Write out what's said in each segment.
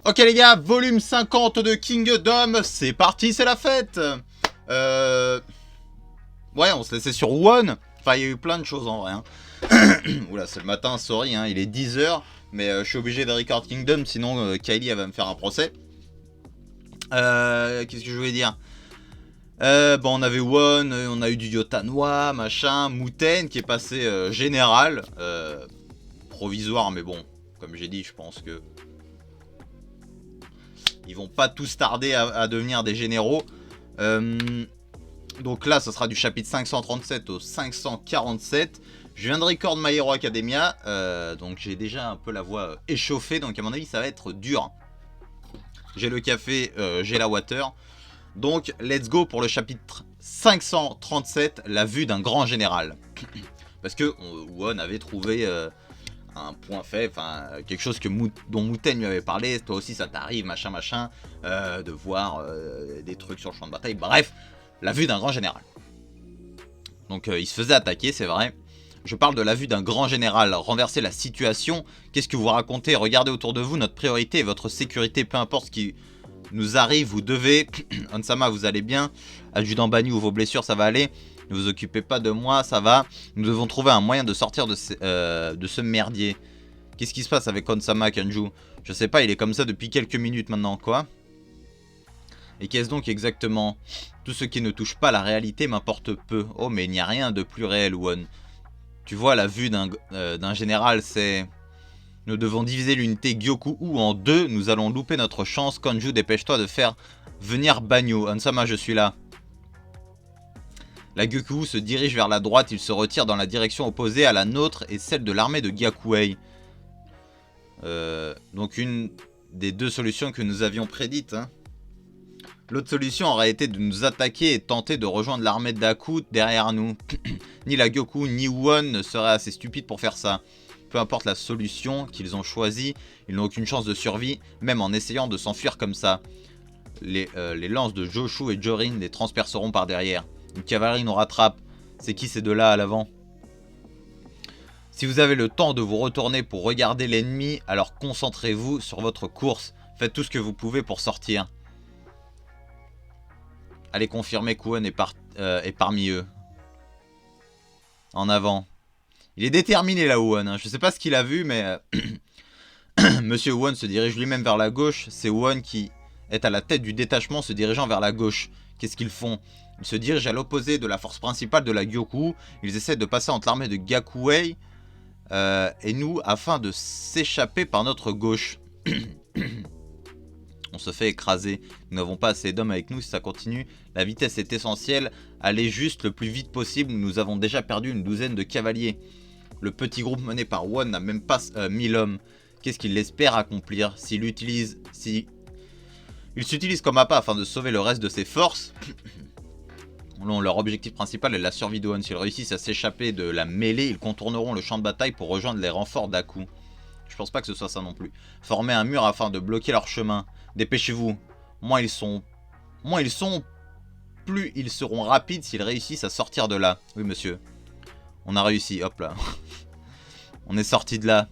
Ok les gars, volume 50 de Kingdom, c'est parti, c'est la fête. Ouais, on se laissait sur One. Enfin, il y a eu plein de choses en vrai. Hein. Oula, c'est le matin, sorry, hein, il est 10h. Mais je suis obligé de record Kingdom, sinon Kylie elle va me faire un procès. Qu'est-ce que je voulais dire? Bon, on avait One, on a eu du Yotanwa, machin, Muten qui est passé général. Provisoire, mais bon, comme j'ai dit, je pense que ils vont pas tous tarder à devenir des généraux. Donc là, ça sera du chapitre 537 au 547. Je viens de record My Hero Academia. Donc j'ai déjà un peu la voix échauffée. Donc à mon avis, ça va être dur. J'ai le café, j'ai la water. Donc let's go pour le chapitre 537, la vue d'un grand général. Parce que Won avait trouvé... un point fait, enfin quelque chose que dont Muten lui avait parlé, toi aussi ça t'arrive, machin machin, de voir des trucs sur le champ de bataille, bref, la vue d'un grand général. Donc il se faisait attaquer, c'est vrai. Je parle de la vue d'un grand général, renverser la situation, qu'est-ce que vous racontez, regardez autour de vous, notre priorité est votre sécurité, peu importe ce qui nous arrive, vous devez, Onsama vous allez bien, adjudant Banyu ou vos blessures ça va aller. Ne vous occupez pas de moi, ça va. Nous devons trouver un moyen de sortir de ce merdier. Qu'est-ce qui se passe avec Onsama, Kanju? Je sais pas, il est comme ça depuis quelques minutes maintenant, quoi. Et qu'est-ce donc exactement? Tout ce qui ne touche pas la réalité m'importe peu. Oh, mais il n'y a rien de plus réel, Won. Tu vois, la vue d'un général, c'est... Nous devons diviser l'unité Gyoku-U en deux. Nous allons louper notre chance. Kanju, dépêche-toi de faire venir Banyu. Onsama, je suis là. La Gyoku se dirige vers la droite, il se retire dans la direction opposée à la nôtre et celle de l'armée de Gyakuei. Donc une des deux solutions que nous avions prédites. Hein. L'autre solution aurait été de nous attaquer et tenter de rejoindre l'armée d'Aku derrière nous. Ni la Gyoku ni Won ne seraient assez stupides pour faire ça. Peu importe la solution qu'ils ont choisie, ils n'ont aucune chance de survie, même en essayant de s'enfuir comme ça. Les lances de Joshu et Jorin les transperceront par derrière. Une cavalerie nous rattrape. C'est qui ces deux-là à l'avant? Si vous avez le temps de vous retourner pour regarder l'ennemi, alors concentrez-vous sur votre course. Faites tout ce que vous pouvez pour sortir. Allez confirmer qu'Won est parmi eux. En avant. Il est déterminé là, Won. Hein. Je sais pas ce qu'il a vu, mais... Monsieur Won se dirige lui-même vers la gauche. C'est Won qui est à la tête du détachement se dirigeant vers la gauche. Qu'est-ce qu'ils font? Ils se dirigent à l'opposé de la force principale de la Gyoku. Ils essaient de passer entre l'armée de Gyakuei et nous afin de s'échapper par notre gauche. On se fait écraser. Nous n'avons pas assez d'hommes avec nous si ça continue. La vitesse est essentielle. Allez juste le plus vite possible. Nous avons déjà perdu une douzaine de cavaliers. Le petit groupe mené par Won n'a même pas 1000 hommes. Qu'est-ce qu'il espère accomplir? S'il s'utilise comme appât afin de sauver le reste de ses forces. Non, leur objectif principal est la survie de Won. S'ils réussissent à s'échapper de la mêlée, ils contourneront le champ de bataille pour rejoindre les renforts d'Aku. Je pense pas que ce soit ça non plus. Former un mur afin de bloquer leur chemin. Dépêchez-vous. Moins ils sont, plus ils seront rapides s'ils réussissent à sortir de là. Oui, monsieur. On a réussi. Hop là. On est sorti de là.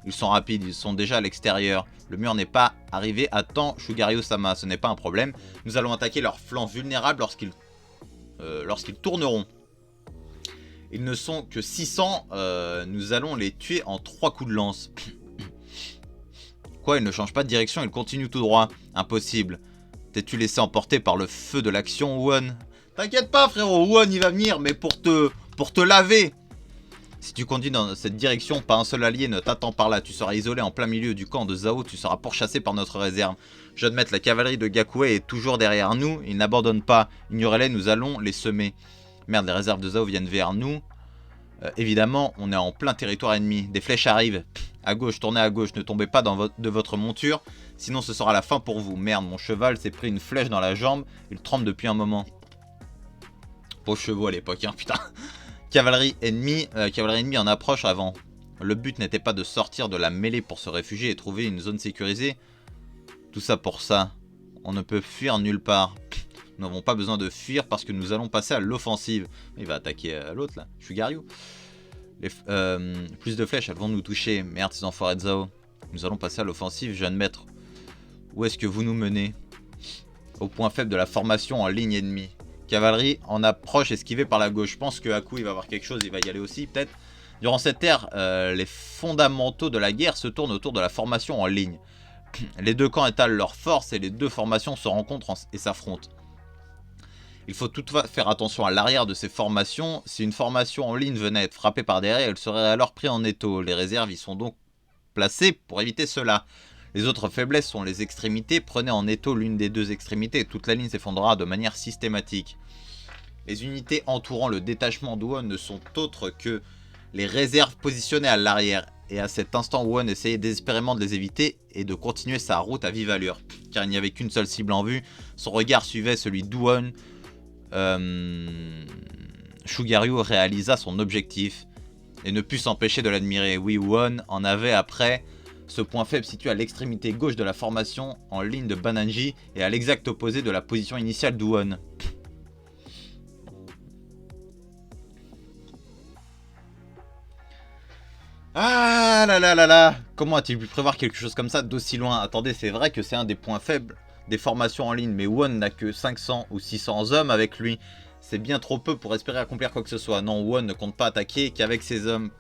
Ils sont rapides, ils sont déjà à l'extérieur. Le mur n'est pas arrivé à temps, Shugario-sama. Ce n'est pas un problème. Nous allons attaquer leurs flancs vulnérables lorsqu'ils tourneront. Ils ne sont que 600. Nous allons les tuer en 3 coups de lance. Quoi, ils ne changent pas de direction, ils continuent tout droit. Impossible. T'es-tu laissé emporter par le feu de l'action, Won? T'inquiète pas, frérot. Won, il va venir, mais pour te laver. Si tu conduis dans cette direction, pas un seul allié ne t'attend par là. Tu seras isolé en plein milieu du camp de Zhao. Tu seras pourchassé par notre réserve. Je admets, la cavalerie de Gyakuei est toujours derrière nous. Ils n'abandonnent pas. Ignorez-les, nous allons les semer. Merde, les réserves de Zhao viennent vers nous. Évidemment, on est en plein territoire ennemi. Des flèches arrivent. À gauche, tournez à gauche. Ne tombez pas de votre monture. Sinon, ce sera la fin pour vous. Merde, mon cheval s'est pris une flèche dans la jambe. Il tremble depuis un moment. Pauvres chevaux à l'époque, hein, putain. Cavalerie ennemie en approche avant. Le but n'était pas de sortir de la mêlée pour se réfugier et trouver une zone sécurisée. Tout ça pour ça. On ne peut fuir nulle part. Nous n'avons pas besoin de fuir parce que nous allons passer à l'offensive. Il va attaquer à l'autre là, Shugaryu. Plus de flèches, elles vont nous toucher. Merde, ces enfoirés de Zao. Nous allons passer à l'offensive, jeune maître. Où est-ce que vous nous menez? Au point faible de la formation en ligne ennemie. Cavalerie en approche, esquivée par la gauche. Je pense que Haku il va avoir quelque chose, il va y aller aussi peut-être. Durant cette ère, les fondamentaux de la guerre se tournent autour de la formation en ligne. Les deux camps étalent leurs forces et les deux formations se rencontrent et s'affrontent. Il faut toutefois faire attention à l'arrière de ces formations. Si une formation en ligne venait à être frappée par derrière, elle serait alors prise en étau. Les réserves y sont donc placées pour éviter cela. Les autres faiblesses sont les extrémités. Prenez en étau l'une des deux extrémités et toute la ligne s'effondrera de manière systématique. Les unités entourant le détachement d'Won ne sont autres que les réserves positionnées à l'arrière. Et à cet instant, Won essayait désespérément de les éviter et de continuer sa route à vive allure. Car il n'y avait qu'une seule cible en vue. Son regard suivait celui d'Won. Shugaryu réalisa son objectif et ne put s'empêcher de l'admirer. Oui, Won en avait après. Ce point faible situé à l'extrémité gauche de la formation en ligne de Bananji et à l'exact opposé de la position initiale d'Won. Ah là là là là! Comment a-t-il pu prévoir quelque chose comme ça d'aussi loin? Attendez, c'est vrai que c'est un des points faibles des formations en ligne, mais Won n'a que 500 ou 600 hommes avec lui. C'est bien trop peu pour espérer accomplir quoi que ce soit. Non, Won ne compte pas attaquer qu'avec ses hommes.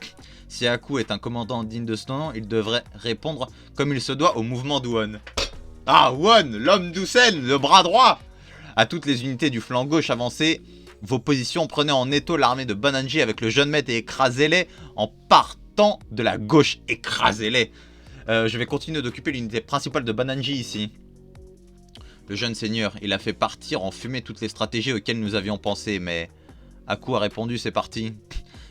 Si Haku est un commandant digne de ce nom, il devrait répondre comme il se doit au mouvement d'Won. Ah, Won, l'homme d'Usen, le bras droit! À toutes les unités du flanc gauche avancées, vos positions, prenez en étau l'armée de Bananji avec le jeune maître et écrasez-les en partant de la gauche. Écrasez-les. Je vais continuer d'occuper l'unité principale de Bananji ici. Le jeune seigneur, il a fait partir en fumée toutes les stratégies auxquelles nous avions pensé, mais Haku a répondu, c'est parti.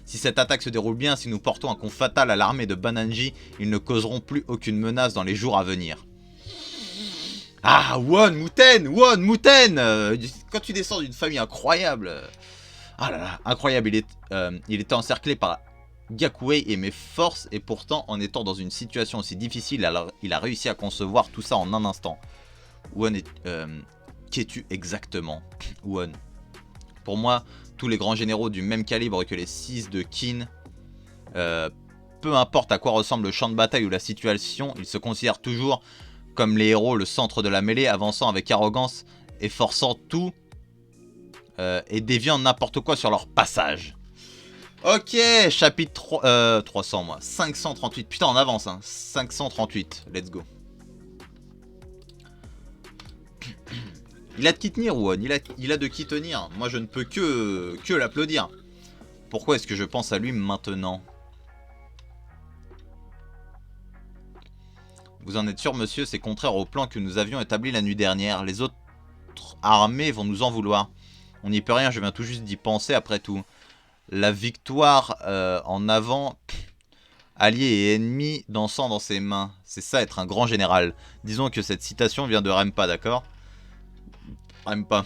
Si cette attaque se déroule bien, si nous portons un coup fatal à l'armée de Bananji, ils ne causeront plus aucune menace dans les jours à venir. Ah, Won Muten quand tu descends d'une famille incroyable. Ah là là, incroyable, il était encerclé par Gyakuei et mes forces, et pourtant, en étant dans une situation aussi difficile, il a réussi à concevoir tout ça en un instant. Won qu'es-tu exactement, Won? Pour moi, tous les grands généraux du même calibre que les 6 de Qin, peu importe à quoi ressemble le champ de bataille ou la situation, ils se considèrent toujours comme les héros, le centre de la mêlée, avançant avec arrogance et forçant tout et déviant n'importe quoi sur leur passage. Ok, chapitre 300 moi, 538, putain on avance hein, 538, let's go. Il a de qui tenir, Won. Il a de qui tenir. Moi, je ne peux que l'applaudir. Pourquoi est-ce que je pense à lui maintenant? Vous en êtes sûr, monsieur? C'est contraire au plan que nous avions établi la nuit dernière. Les autres armées vont nous en vouloir. On n'y peut rien, je viens tout juste d'y penser après tout. La victoire en avant, alliés et ennemis dansant dans ses mains. C'est ça, être un grand général. Disons que cette citation vient de Rempa, d'accord? Même pas.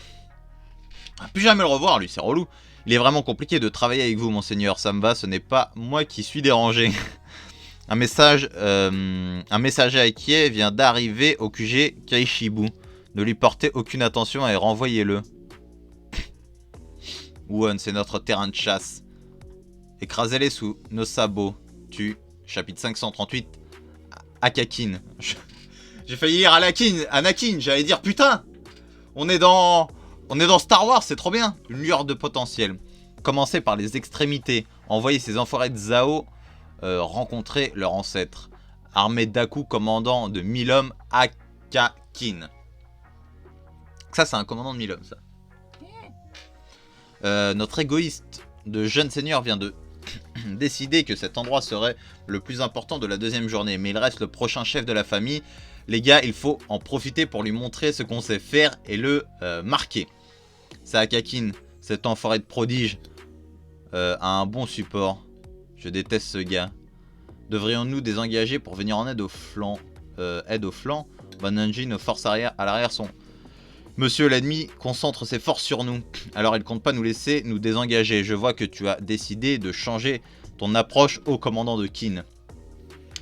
Plus jamais le revoir, lui, c'est relou. Il est vraiment compliqué de travailler avec vous, monseigneur. Ça me va, ce n'est pas moi qui suis dérangé. Un messager à Kie vient d'arriver au QG Kaishibu. Ne lui portez aucune attention et renvoyez-le. Won, c'est notre terrain de chasse. Écrasez-les sous nos sabots. Chapitre 538. Akakin. J'ai failli lire Anakin, j'allais dire putain. On est dans Star Wars, c'est trop bien. Une lueur de potentiel. Commencez par les extrémités. Envoyez ces enfoirés de Zao rencontrer leur ancêtre. Armée d'Haku, commandant de 1000 hommes, Akakin. Ça, c'est un commandant de 1000 hommes, ça. Notre égoïste de jeune seigneur vient de décider que cet endroit serait le plus important de la deuxième journée. Mais il reste le prochain chef de la famille. Les gars, il faut en profiter pour lui montrer ce qu'on sait faire et le marquer. C'est Akakin, cet enfoiré de prodige, a un bon support. Je déteste ce gars. Devrions-nous désengager pour venir en aide au flanc? Bananji, nos forces à l'arrière sont... Monsieur l'ennemi concentre ses forces sur nous. Alors il compte pas nous laisser nous désengager. Je vois que tu as décidé de changer ton approche au commandant de Qin.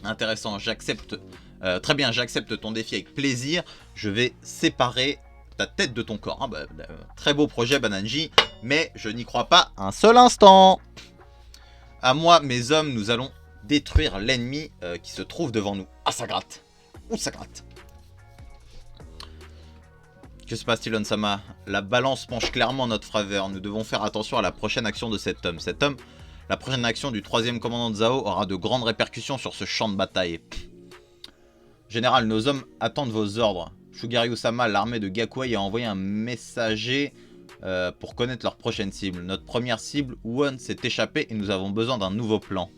Intéressant, j'accepte... très bien, j'accepte ton défi avec plaisir. Je vais séparer ta tête de ton corps. Hein. Très beau projet, Bananji, mais je n'y crois pas un seul instant. À moi, mes hommes, nous allons détruire l'ennemi qui se trouve devant nous. Ah, ça gratte. Ouh, ça gratte. Que se passe-t-il, Onsama? La balance penche clairement en notre faveur. Nous devons faire attention à la prochaine action de cet homme. Cet homme, la prochaine action du 3e commandant de Zhao aura de grandes répercussions sur ce champ de bataille. Général, nos hommes attendent vos ordres. Shugaryu-sama, l'armée de Gakuei, a envoyé un messager pour connaître leur prochaine cible. Notre première cible, Won, s'est échappée et nous avons besoin d'un nouveau plan.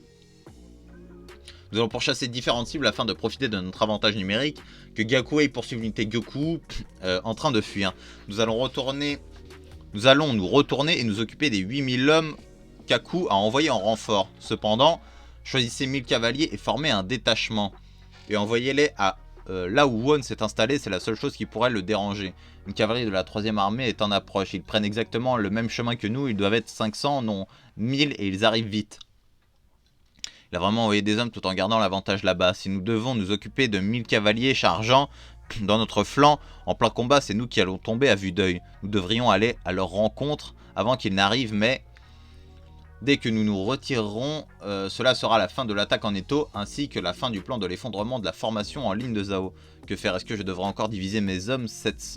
Nous allons pourchasser différentes cibles afin de profiter de notre avantage numérique, que Gakuei poursuive l'unité Goku en train de fuir. Nous allons nous retourner et nous occuper des 8000 hommes Kaku a envoyés en renfort. Cependant, choisissez 1000 cavaliers et formez un détachement. Et envoyez-les à là où Won s'est installé, c'est la seule chose qui pourrait le déranger. Une cavalerie de la 3e armée est en approche. Ils prennent exactement le même chemin que nous, ils doivent être 500, non 1000 et ils arrivent vite. Il a vraiment envoyé des hommes tout en gardant l'avantage là-bas. Si nous devons nous occuper de 1000 cavaliers chargeant dans notre flanc, en plein combat, c'est nous qui allons tomber à vue d'œil. Nous devrions aller à leur rencontre avant qu'ils n'arrivent, mais dès que nous nous retirerons, cela sera la fin de l'attaque en étau, ainsi que la fin du plan de l'effondrement de la formation en ligne de Zhao. Que faire? Est-ce que je devrais encore diviser mes hommes,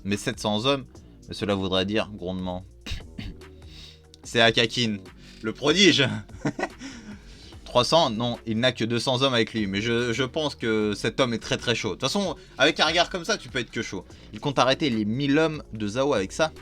mes 700 hommes? Mais cela voudrait dire, grondement. C'est Akakin, le prodige. 300, non, il n'a que 200 hommes avec lui, mais je pense que cet homme est très très chaud. De toute façon, avec un regard comme ça, tu peux être que chaud. Il compte arrêter les 1000 hommes de Zhao avec ça.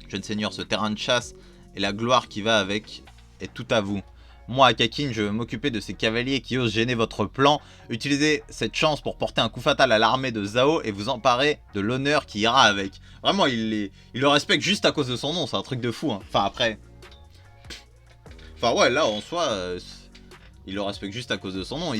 Jeune seigneur, ce terrain de chasse et la gloire qui va avec est tout à vous. Moi, Akakin, je vais m'occuper de ces cavaliers qui osent gêner votre plan. Utilisez cette chance pour porter un coup fatal à l'armée de Zhao et vous emparer de l'honneur qui ira avec. Vraiment, il le respecte juste à cause de son nom, c'est un truc de fou. Hein. Enfin, après... Enfin, ouais, là, en soi... ils le respectent juste à cause de son nom.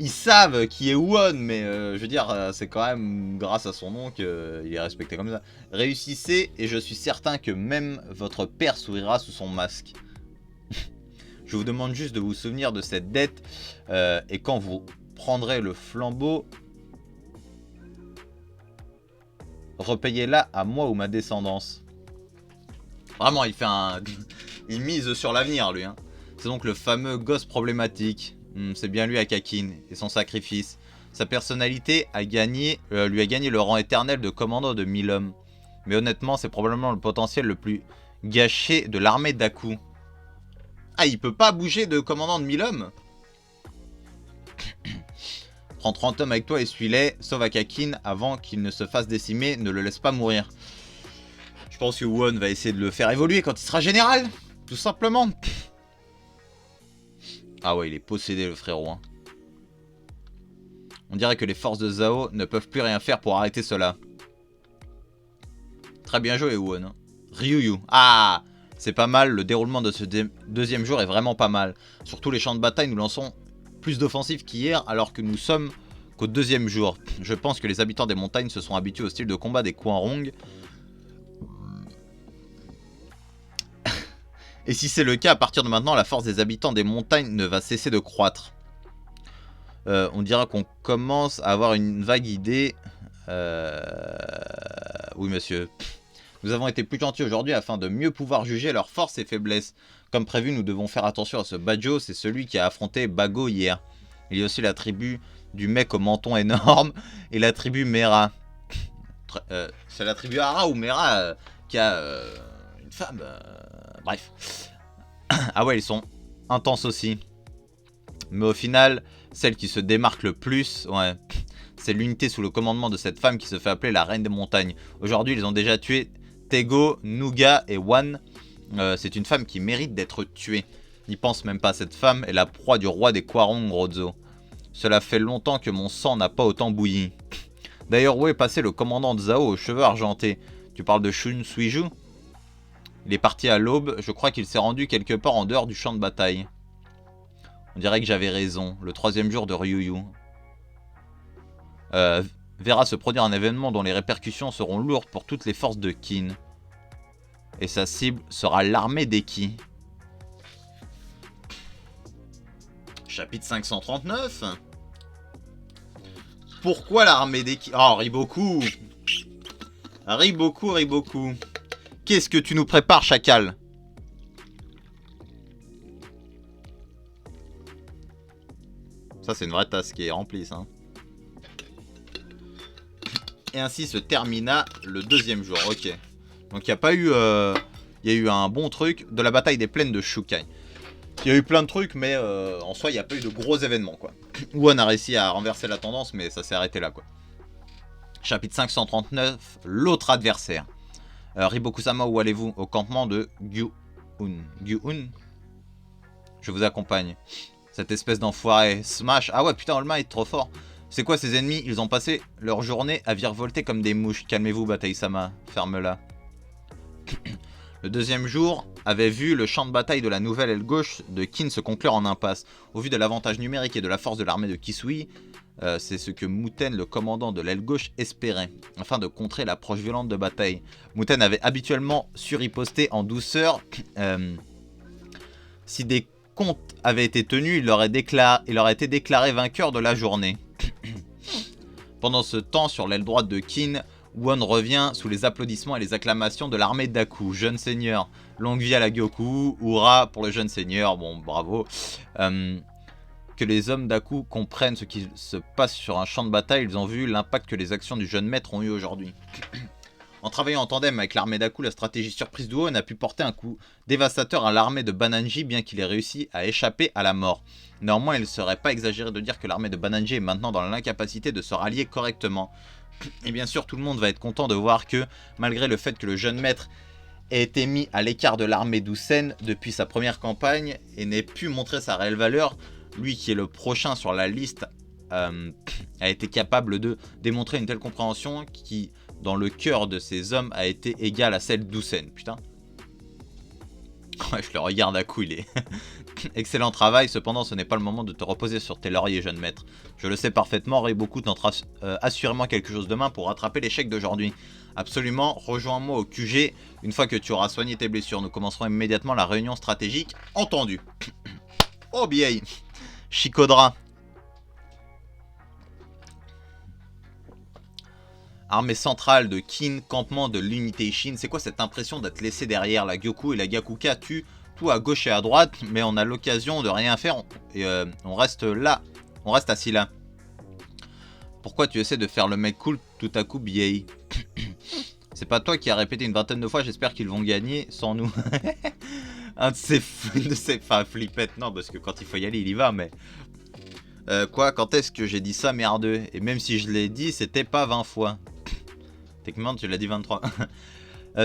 Ils savent qui est Won, mais je veux dire, c'est quand même grâce à son nom qu'il est respecté comme ça. Réussissez, et je suis certain que même votre père sourira sous son masque. Je vous demande juste de vous souvenir de cette dette, et quand vous prendrez le flambeau, repayez-la à moi ou ma descendance. Vraiment, il fait un... il mise sur l'avenir, lui. Hein. C'est donc le fameux gosse problématique. C'est bien lui, Akakin, et son sacrifice. Sa personnalité lui a gagné le rang éternel de commandant de 1000 hommes. Mais honnêtement, c'est probablement le potentiel le plus gâché de l'armée d'Aku. Ah, il peut pas bouger de commandant de 1000 hommes? Prends 30 hommes avec toi et suis-les, sauve Akakin avant qu'il ne se fasse décimer, ne le laisse pas mourir. Je pense que Won va essayer de le faire évoluer quand il sera général, tout simplement. Ah ouais, il est possédé le frérot. Hein. On dirait que les forces de Zhao ne peuvent plus rien faire pour arrêter cela. Très bien joué Won. Hein. Ryuyu. Ah, c'est pas mal, le déroulement de ce deuxième jour est vraiment pas mal. Sur tous les champs de bataille, nous lançons plus d'offensives qu'hier alors que nous sommes qu'au deuxième jour. Je pense que les habitants des montagnes se sont habitués au style de combat des Kwanrong. Et si c'est le cas, à partir de maintenant, la force des habitants des montagnes ne va cesser de croître. On dira qu'on commence à avoir une vague idée. Oui, monsieur. Nous avons été plus gentils aujourd'hui afin de mieux pouvoir juger leurs forces et faiblesses. Comme prévu, nous devons faire attention à ce Bajo, c'est celui qui a affronté Bago hier. Il y a aussi la tribu du mec au menton énorme et la tribu Mera. C'est la tribu Ara ou Mera qui a une femme... Bref. Ah ouais, ils sont intenses aussi. Mais au final, celle qui se démarque le plus, ouais, c'est l'unité sous le commandement de cette femme qui se fait appeler la Reine des Montagnes. Aujourd'hui, ils ont déjà tué Tego, Nuga et Wan. C'est une femme qui mérite d'être tuée. N'y pense même pas, cette femme est la proie du roi des Kwarong Rozo. Cela fait longtemps que mon sang n'a pas autant bouilli. D'ailleurs, où est passé le commandant de Zhao aux cheveux argentés? Tu parles de Shun Suiju? Il est parti à l'aube, je crois qu'il s'est rendu quelque part en dehors du champ de bataille. On dirait que j'avais raison, le 3e jour de Ryuyu. Verra se produire un événement dont les répercussions seront lourdes pour toutes les forces de Qin. Et sa cible sera l'armée des Qi. Chapitre 539. Pourquoi l'armée des... Oh, Riboku. Riboku, Riboku. Qu'est-ce que tu nous prépares, chacal? Ça, c'est une vraie tasse qui est remplie, ça. Et ainsi se termina le deuxième jour. Ok. Donc, il n'y a pas eu... Il y a eu un bon truc de la bataille des plaines de Shukai. Il y a eu plein de trucs, mais en soi, il n'y a pas eu de gros événements, quoi. One a réussi à renverser la tendance, mais ça s'est arrêté là, quoi. Chapitre 539, l'autre adversaire. Riboku-sama, où allez-vous? Au campement de Gyuun. Gyuun? Je vous accompagne. Cette espèce d'enfoiré. Smash. Ah ouais, putain, All Might, trop fort. C'est quoi ces ennemis? Ils ont passé leur journée à virevolter comme des mouches. Calmez-vous, Bataille-sama. Ferme-la. Le deuxième jour avait vu le champ de bataille de la nouvelle aile gauche de Kin se conclure en impasse. Au vu de l'avantage numérique et de la force de l'armée de Kisui, c'est ce que Muten, le commandant de l'aile gauche, espérait, afin de contrer l'approche violente de bataille. Muten avait habituellement su riposter en douceur. Si des comptes avaient été tenus, il aurait été déclaré vainqueur de la journée. Pendant ce temps, sur l'aile droite de Kin, Won revient sous les applaudissements et les acclamations de l'armée d'Aku. Jeune seigneur, longue vie à la Gyoku, hurrah pour le jeune seigneur, bon bravo. Que les hommes d'Aku comprennent ce qui se passe sur un champ de bataille, ils ont vu l'impact que les actions du jeune maître ont eu aujourd'hui. En travaillant en tandem avec l'armée d'Aku, la stratégie surprise d'Uon a pu porter un coup dévastateur à l'armée de Bananji, bien qu'il ait réussi à échapper à la mort. Néanmoins, il ne serait pas exagéré de dire que l'armée de Bananji est maintenant dans l'incapacité de se rallier correctement. Et bien sûr, tout le monde va être content de voir que, malgré le fait que le jeune maître ait été mis à l'écart de l'armée d'Usen depuis sa première campagne et n'ait pu montrer sa réelle valeur, lui qui est le prochain sur la liste a été capable de démontrer une telle compréhension qui, dans le cœur de ces hommes, a été égale à celle d'Usen. Putain. Ouais, je le regarde à coup, il est... Excellent travail, cependant ce n'est pas le moment de te reposer sur tes lauriers, jeune maître. Je le sais parfaitement, Riboku tentera assurément quelque chose demain pour rattraper l'échec d'aujourd'hui. Absolument, rejoins-moi au QG une fois que tu auras soigné tes blessures. Nous commencerons immédiatement la réunion stratégique. Entendu. Oh vieille. Shikodra. Armée centrale de Kin, campement de l'unité Shin. C'est quoi cette impression d'être laissé derrière? La Gyoku et la Gakuka tuent tout à gauche et à droite, mais on a l'occasion de rien faire et on reste là. On reste assis là. Pourquoi tu essaies de faire le mec cool tout à coup, BA? C'est pas toi qui as répété une vingtaine de fois, j'espère qu'ils vont gagner sans nous. Un de ces enfin, flippettes, non, parce que quand il faut y aller, il y va, mais... quoi, quand est-ce que j'ai dit ça, merdeux? Et même si je l'ai dit, c'était pas 20 fois. Techniquement, tu l'as dit 23.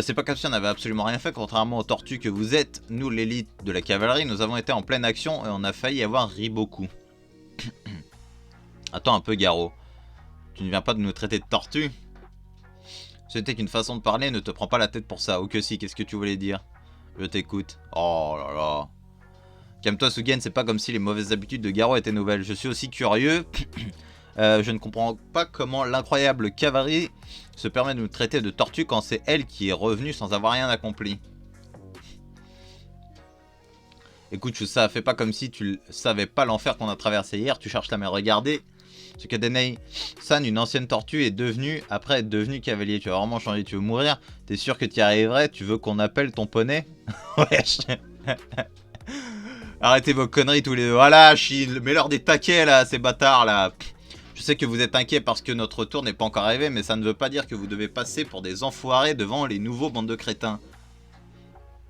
C'est pas comme si on avait absolument rien fait, contrairement aux tortues que vous êtes. Nous, l'élite de la cavalerie, nous avons été en pleine action et on a failli avoir Riboku. Attends un peu, Garo. Tu ne viens pas de nous traiter de tortues? C'était qu'une façon de parler, ne te prends pas la tête pour ça. Ou que si, qu'est-ce que tu voulais dire? Je t'écoute. Oh là là. Calme-toi, Sugen, c'est pas comme si les mauvaises habitudes de Garo étaient nouvelles. Je suis aussi curieux. Je ne comprends pas comment l'incroyable cavalerie se permet de nous traiter de tortues quand c'est elle qui est revenue sans avoir rien accompli. Écoute, ça fait pas comme si tu savais pas l'enfer qu'on a traversé hier. Tu cherches là, mais regardez ce que Denei-san, une ancienne tortue, est devenue après être devenue cavalier. Tu vas vraiment changer, tu veux mourir? T'es sûr que tu y arriverais? Tu veux qu'on appelle ton poney? Wesh. Arrêtez vos conneries tous les deux. Voilà, mets-leur des taquets là, ces bâtards là. Je sais que vous êtes inquiets parce que notre tour n'est pas encore arrivé, mais ça ne veut pas dire que vous devez passer pour des enfoirés devant les nouveaux bandes de crétins.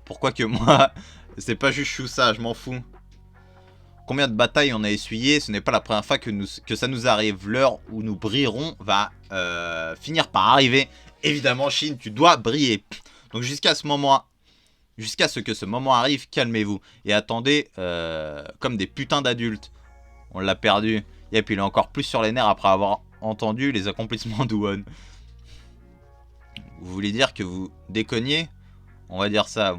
Pourquoi que moi, c'est pas juste choussa, je m'en fous. Combien de batailles on a essuyé? Ce n'est pas la première fois que ça nous arrive. L'heure où nous brillerons va finir par arriver. Évidemment, Shin, tu dois briller. Donc jusqu'à ce moment, jusqu'à ce que ce moment arrive, calmez-vous. Et attendez comme des putains d'adultes. On l'a perdu. Et puis il est encore plus sur les nerfs après avoir entendu les accomplissements d'Uon. Vous voulez dire que vous déconniez? On va dire ça.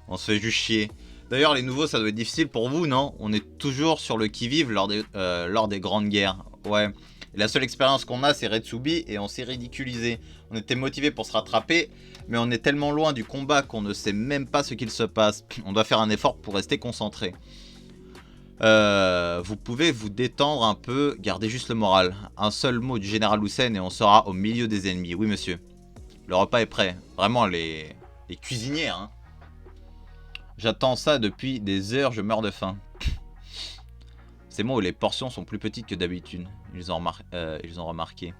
On se fait juste chier. D'ailleurs, les nouveaux, ça doit être difficile pour vous, non? On est toujours sur le qui-vive lors des grandes guerres. Ouais. Et la seule expérience qu'on a, c'est Retsubi et on s'est ridiculisé. On était motivé pour se rattraper, mais on est tellement loin du combat qu'on ne sait même pas ce qu'il se passe. On doit faire un effort pour rester concentré. Vous pouvez vous détendre un peu, gardez juste le moral. Un seul mot du général Hussein et on sera au milieu des ennemis. Oui, monsieur. Le repas est prêt. Vraiment, les cuisinières. Hein. J'attends ça depuis des heures, je meurs de faim. C'est moi où les portions sont plus petites que d'habitude. Ils ont remarqué.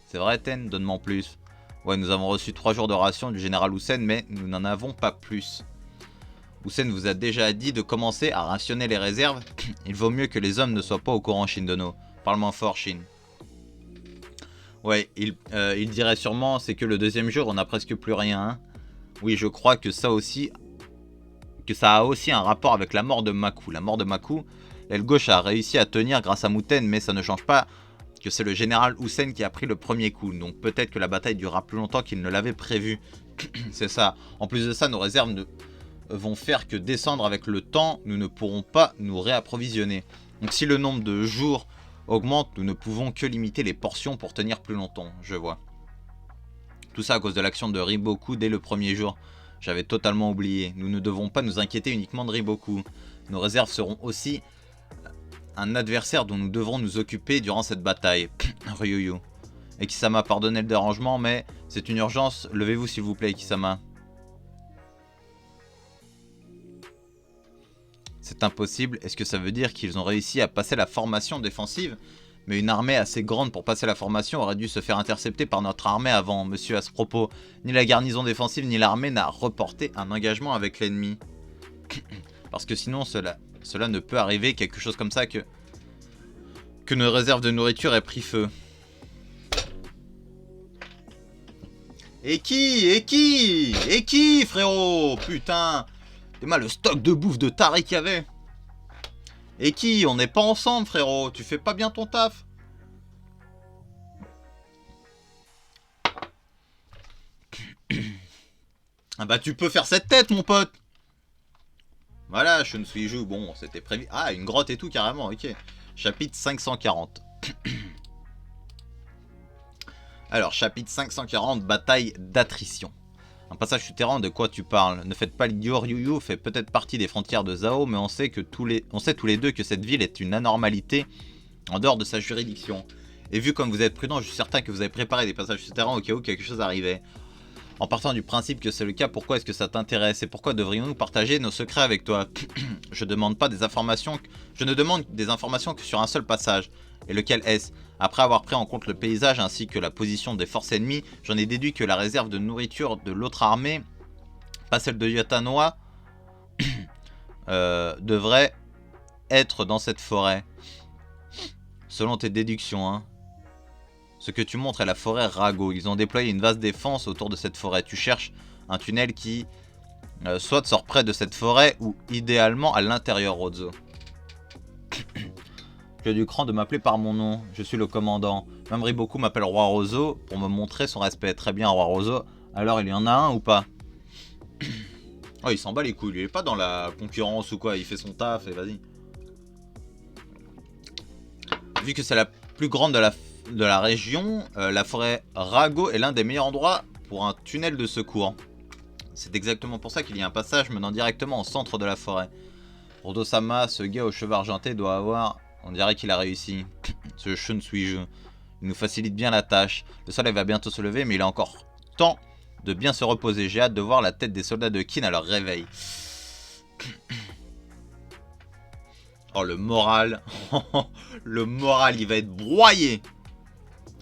C'est vrai, Ten, donne-moi en plus. Ouais, nous avons reçu 3 jours de ration du général Hussein, mais nous n'en avons pas plus. Hussein vous a déjà dit de commencer à rationner les réserves. Il vaut mieux que les hommes ne soient pas au courant, Shindono. Parle-moi fort, Shin. Ouais, il dirait sûrement, c'est que le deuxième jour, on n'a presque plus rien. Hein. Oui, je crois que ça a aussi un rapport avec la mort de Maku. La mort de Maku, l'aile gauche a réussi à tenir grâce à Muten, mais ça ne change pas que c'est le général Hussein qui a pris le premier coup. Donc peut-être que la bataille durera plus longtemps qu'il ne l'avait prévu. C'est ça. En plus de ça, nos réserves ne vont faire que descendre avec le temps. Nous ne pourrons pas nous réapprovisionner. Donc si le nombre de jours augmente, nous ne pouvons que limiter les portions pour tenir plus longtemps. Je vois. Tout ça à cause de l'action de Riboku dès le premier jour. J'avais totalement oublié. Nous ne devons pas nous inquiéter uniquement de Riboku. Nos réserves seront aussi un adversaire dont nous devrons nous occuper durant cette bataille. Ryuyu. Et Kisama, pardonnez le dérangement, mais c'est une urgence. Levez-vous s'il vous plaît, Kisama. C'est impossible. Est-ce que ça veut dire qu'ils ont réussi à passer la formation défensive? Mais une armée assez grande pour passer la formation aurait dû se faire intercepter par notre armée avant, monsieur, à ce propos. Ni la garnison défensive ni l'armée n'a reporté un engagement avec l'ennemi. Parce que sinon, cela ne peut arriver, quelque chose comme ça, que nos réserves de nourriture aient pris feu. Et qui, frérot? Putain. C'est mal le stock de bouffe de taré qu'il y avait. Et qui? On n'est pas ensemble, frérot. Tu fais pas bien ton taf. Ah bah tu peux faire cette tête, mon pote. Voilà, Shun Suiju. Bon, c'était prévu. Ah, une grotte et tout, carrément. Ok. Chapitre 540. Alors, chapitre 540, bataille d'attrition. Un passage souterrain, de quoi tu parles? Ne faites pas l'idiot, Ryuyu fait peut-être partie des frontières de Zao, mais on sait tous les deux que cette ville est une anormalité en dehors de sa juridiction. Et vu comme vous êtes prudent, je suis certain que vous avez préparé des passages souterrains au cas où quelque chose arrivait. En partant du principe que c'est le cas, pourquoi est-ce que ça t'intéresse? Et pourquoi devrions-nous partager nos secrets avec toi? Je ne demande des informations que sur un seul passage. Et lequel est-ce? Après avoir pris en compte le paysage ainsi que la position des forces ennemies, j'en ai déduit que la réserve de nourriture de l'autre armée, pas celle de Yatanoa, devrait être dans cette forêt. Selon tes déductions, hein. Ce que tu montres est la forêt Rago. Ils ont déployé une vaste défense autour de cette forêt. Tu cherches un tunnel qui soit sort près de cette forêt ou idéalement à l'intérieur, Rozo. Tu as du cran de m'appeler par mon nom. Je suis le commandant. Même Riboku m'appelle Roi Rozo pour me montrer son respect. Très bien, Roi Rozo. Alors, il y en a un ou pas? Oh, il s'en bat les couilles. Il est pas dans la concurrence ou quoi. Il fait son taf et vas-y. Vu que c'est la plus grande de la région, la forêt Rago est l'un des meilleurs endroits pour un tunnel de secours. C'est exactement pour ça qu'il y a un passage menant directement au centre de la forêt. Rodo-sama, ce gars aux cheveux argentés doit avoir... On dirait qu'il a réussi. Ce Shun Suiju. Il nous facilite bien la tâche. Le soleil va bientôt se lever, mais il a encore temps de bien se reposer. J'ai hâte de voir la tête des soldats de Kin à leur réveil. Oh, le moral. Le moral, il va être broyé.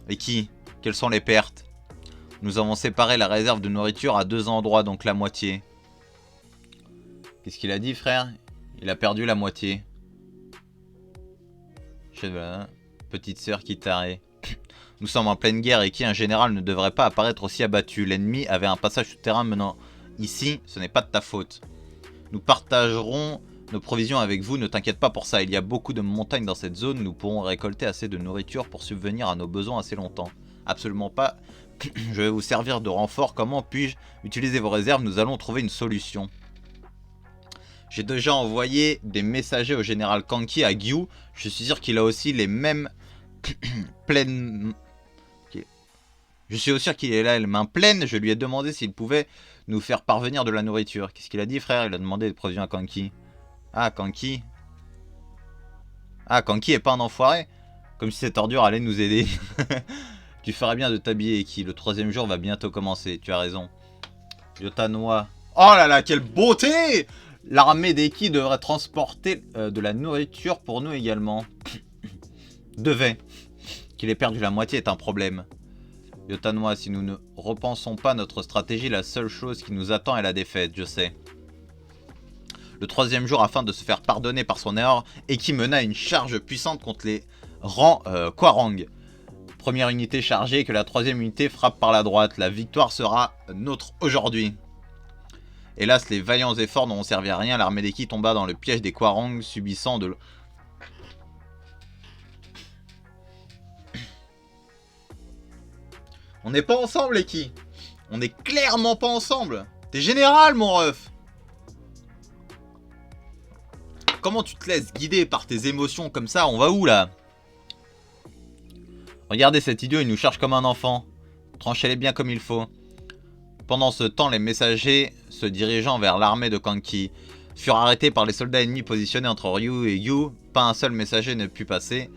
Et qui? Quelles sont les pertes? Nous avons séparé la réserve de nourriture à 2 endroits, donc la moitié. Qu'est-ce qu'il a dit, frère? Il a perdu la moitié. Petite sœur qui tarée. Nous sommes en pleine guerre et qui, un général, ne devrait pas apparaître aussi abattu. L'ennemi avait un passage souterrain menant ici, ce n'est pas de ta faute. Nous partagerons nos provisions avec vous, ne t'inquiète pas pour ça. Il y a beaucoup de montagnes dans cette zone, nous pourrons récolter assez de nourriture pour subvenir à nos besoins assez longtemps. Absolument pas. Je vais vous servir de renfort. Comment puis-je utiliser vos réserves? Nous allons trouver une solution. J'ai déjà envoyé des messagers au général Kanki à Gyu. Je suis sûr qu'il a aussi les mêmes pleines... Je suis aussi sûr qu'il est là les mains pleines. Je lui ai demandé s'il pouvait nous faire parvenir de la nourriture. Qu'est-ce qu'il a dit, frère? Il a demandé des provisions à Kanki. Ah, Kanki. Ah, Kanki est pas un enfoiré. Comme si cette ordure allait nous aider. Tu ferais bien de t'habiller, Eki. Le 3e jour va bientôt commencer. Tu as raison. Yotanoa. Oh là là, quelle beauté! L'armée d'Eki devrait transporter de la nourriture pour nous également. Devait. Qu'il ait perdu la moitié est un problème. Yotanoa, si nous ne repensons pas notre stratégie, la seule chose qui nous attend est la défaite, je sais. Le 3e jour, afin de se faire pardonner par son erreur, Eki mena une charge puissante contre les rangs Kwarang. Première unité chargée, que la 3e unité frappe par la droite. La victoire sera nôtre aujourd'hui. Hélas, les vaillants efforts n'ont servi à rien. L'armée d'Eki tomba dans le piège des Kwarang, subissant de... On n'est pas ensemble, Eki. On n'est clairement pas ensemble. T'es général, mon ref. Comment tu te laisses guider par tes émotions comme ça? On va où, là? Regardez cet idiot, il nous charge comme un enfant. Tranchez-les bien comme il faut. Pendant ce temps, les messagers se dirigeant vers l'armée de Kanki furent arrêtés par les soldats ennemis positionnés entre Ryu et Yu. Pas un seul messager ne put passer.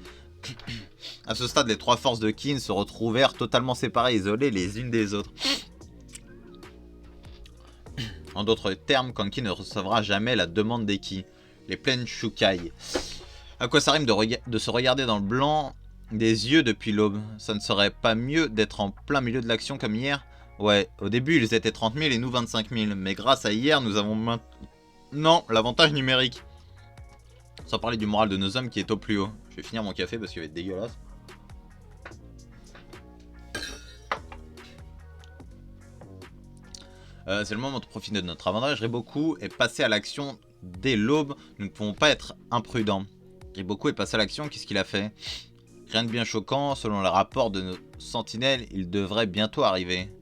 À ce stade, les 3 forces de Kin se retrouvèrent totalement séparées, isolées les unes des autres. En d'autres termes, Kanki ne recevra jamais la demande d'Eki. Les plaines Shukai. À quoi ça rime de se regarder dans le blanc des yeux depuis l'aube? Ça ne serait pas mieux d'être en plein milieu de l'action comme hier? Ouais, au début ils étaient 30 000 et nous 25 000. Mais grâce à hier, nous avons maintenant l'avantage numérique. Sans parler du moral de nos hommes qui est au plus haut. Je vais finir mon café parce qu'il va être dégueulasse. C'est le moment de profiter de notre avantage. Riboku est passé à l'action dès l'aube. Nous ne pouvons pas être imprudents. Riboku est passé à l'action. Qu'est-ce qu'il a fait? Rien de bien choquant. Selon le rapport de nos sentinelles, il devrait bientôt arriver.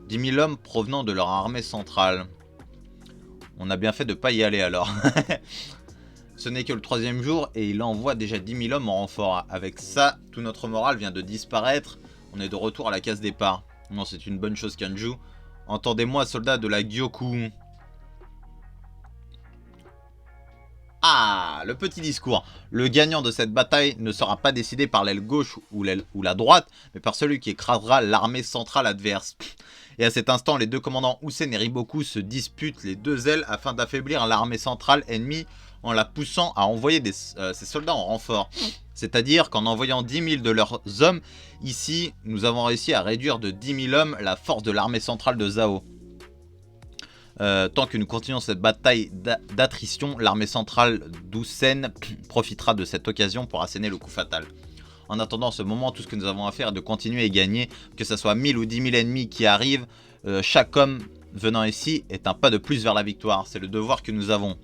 10 000 hommes provenant de leur armée centrale. On a bien fait de ne pas y aller alors. Ce n'est que le 3e jour et il envoie déjà 10 000 hommes en renfort. Avec ça, tout notre moral vient de disparaître. On est de retour à la case départ. Non, c'est une bonne chose, Kanju. Entendez-moi, soldats de la Gyoku. Ah, le petit discours. Le gagnant de cette bataille ne sera pas décidé par l'aile gauche ou la droite, mais par celui qui écrasera l'armée centrale adverse. Et à cet instant, les deux commandants Hussein et Riboku se disputent les deux ailes afin d'affaiblir l'armée centrale ennemie en la poussant à envoyer ses soldats en renfort. C'est-à-dire qu'en envoyant 10 000 de leurs hommes, ici, nous avons réussi à réduire de 10 000 hommes la force de l'armée centrale de Zhao. Tant que nous continuons cette bataille d'attrition, l'armée centrale d'Hussein profitera de cette occasion pour asséner le coup fatal. En attendant ce moment, tout ce que nous avons à faire est de continuer et gagner, que ce soit 1000 ou 10 000 ennemis qui arrivent, chaque homme venant ici est un pas de plus vers la victoire. C'est le devoir que nous avons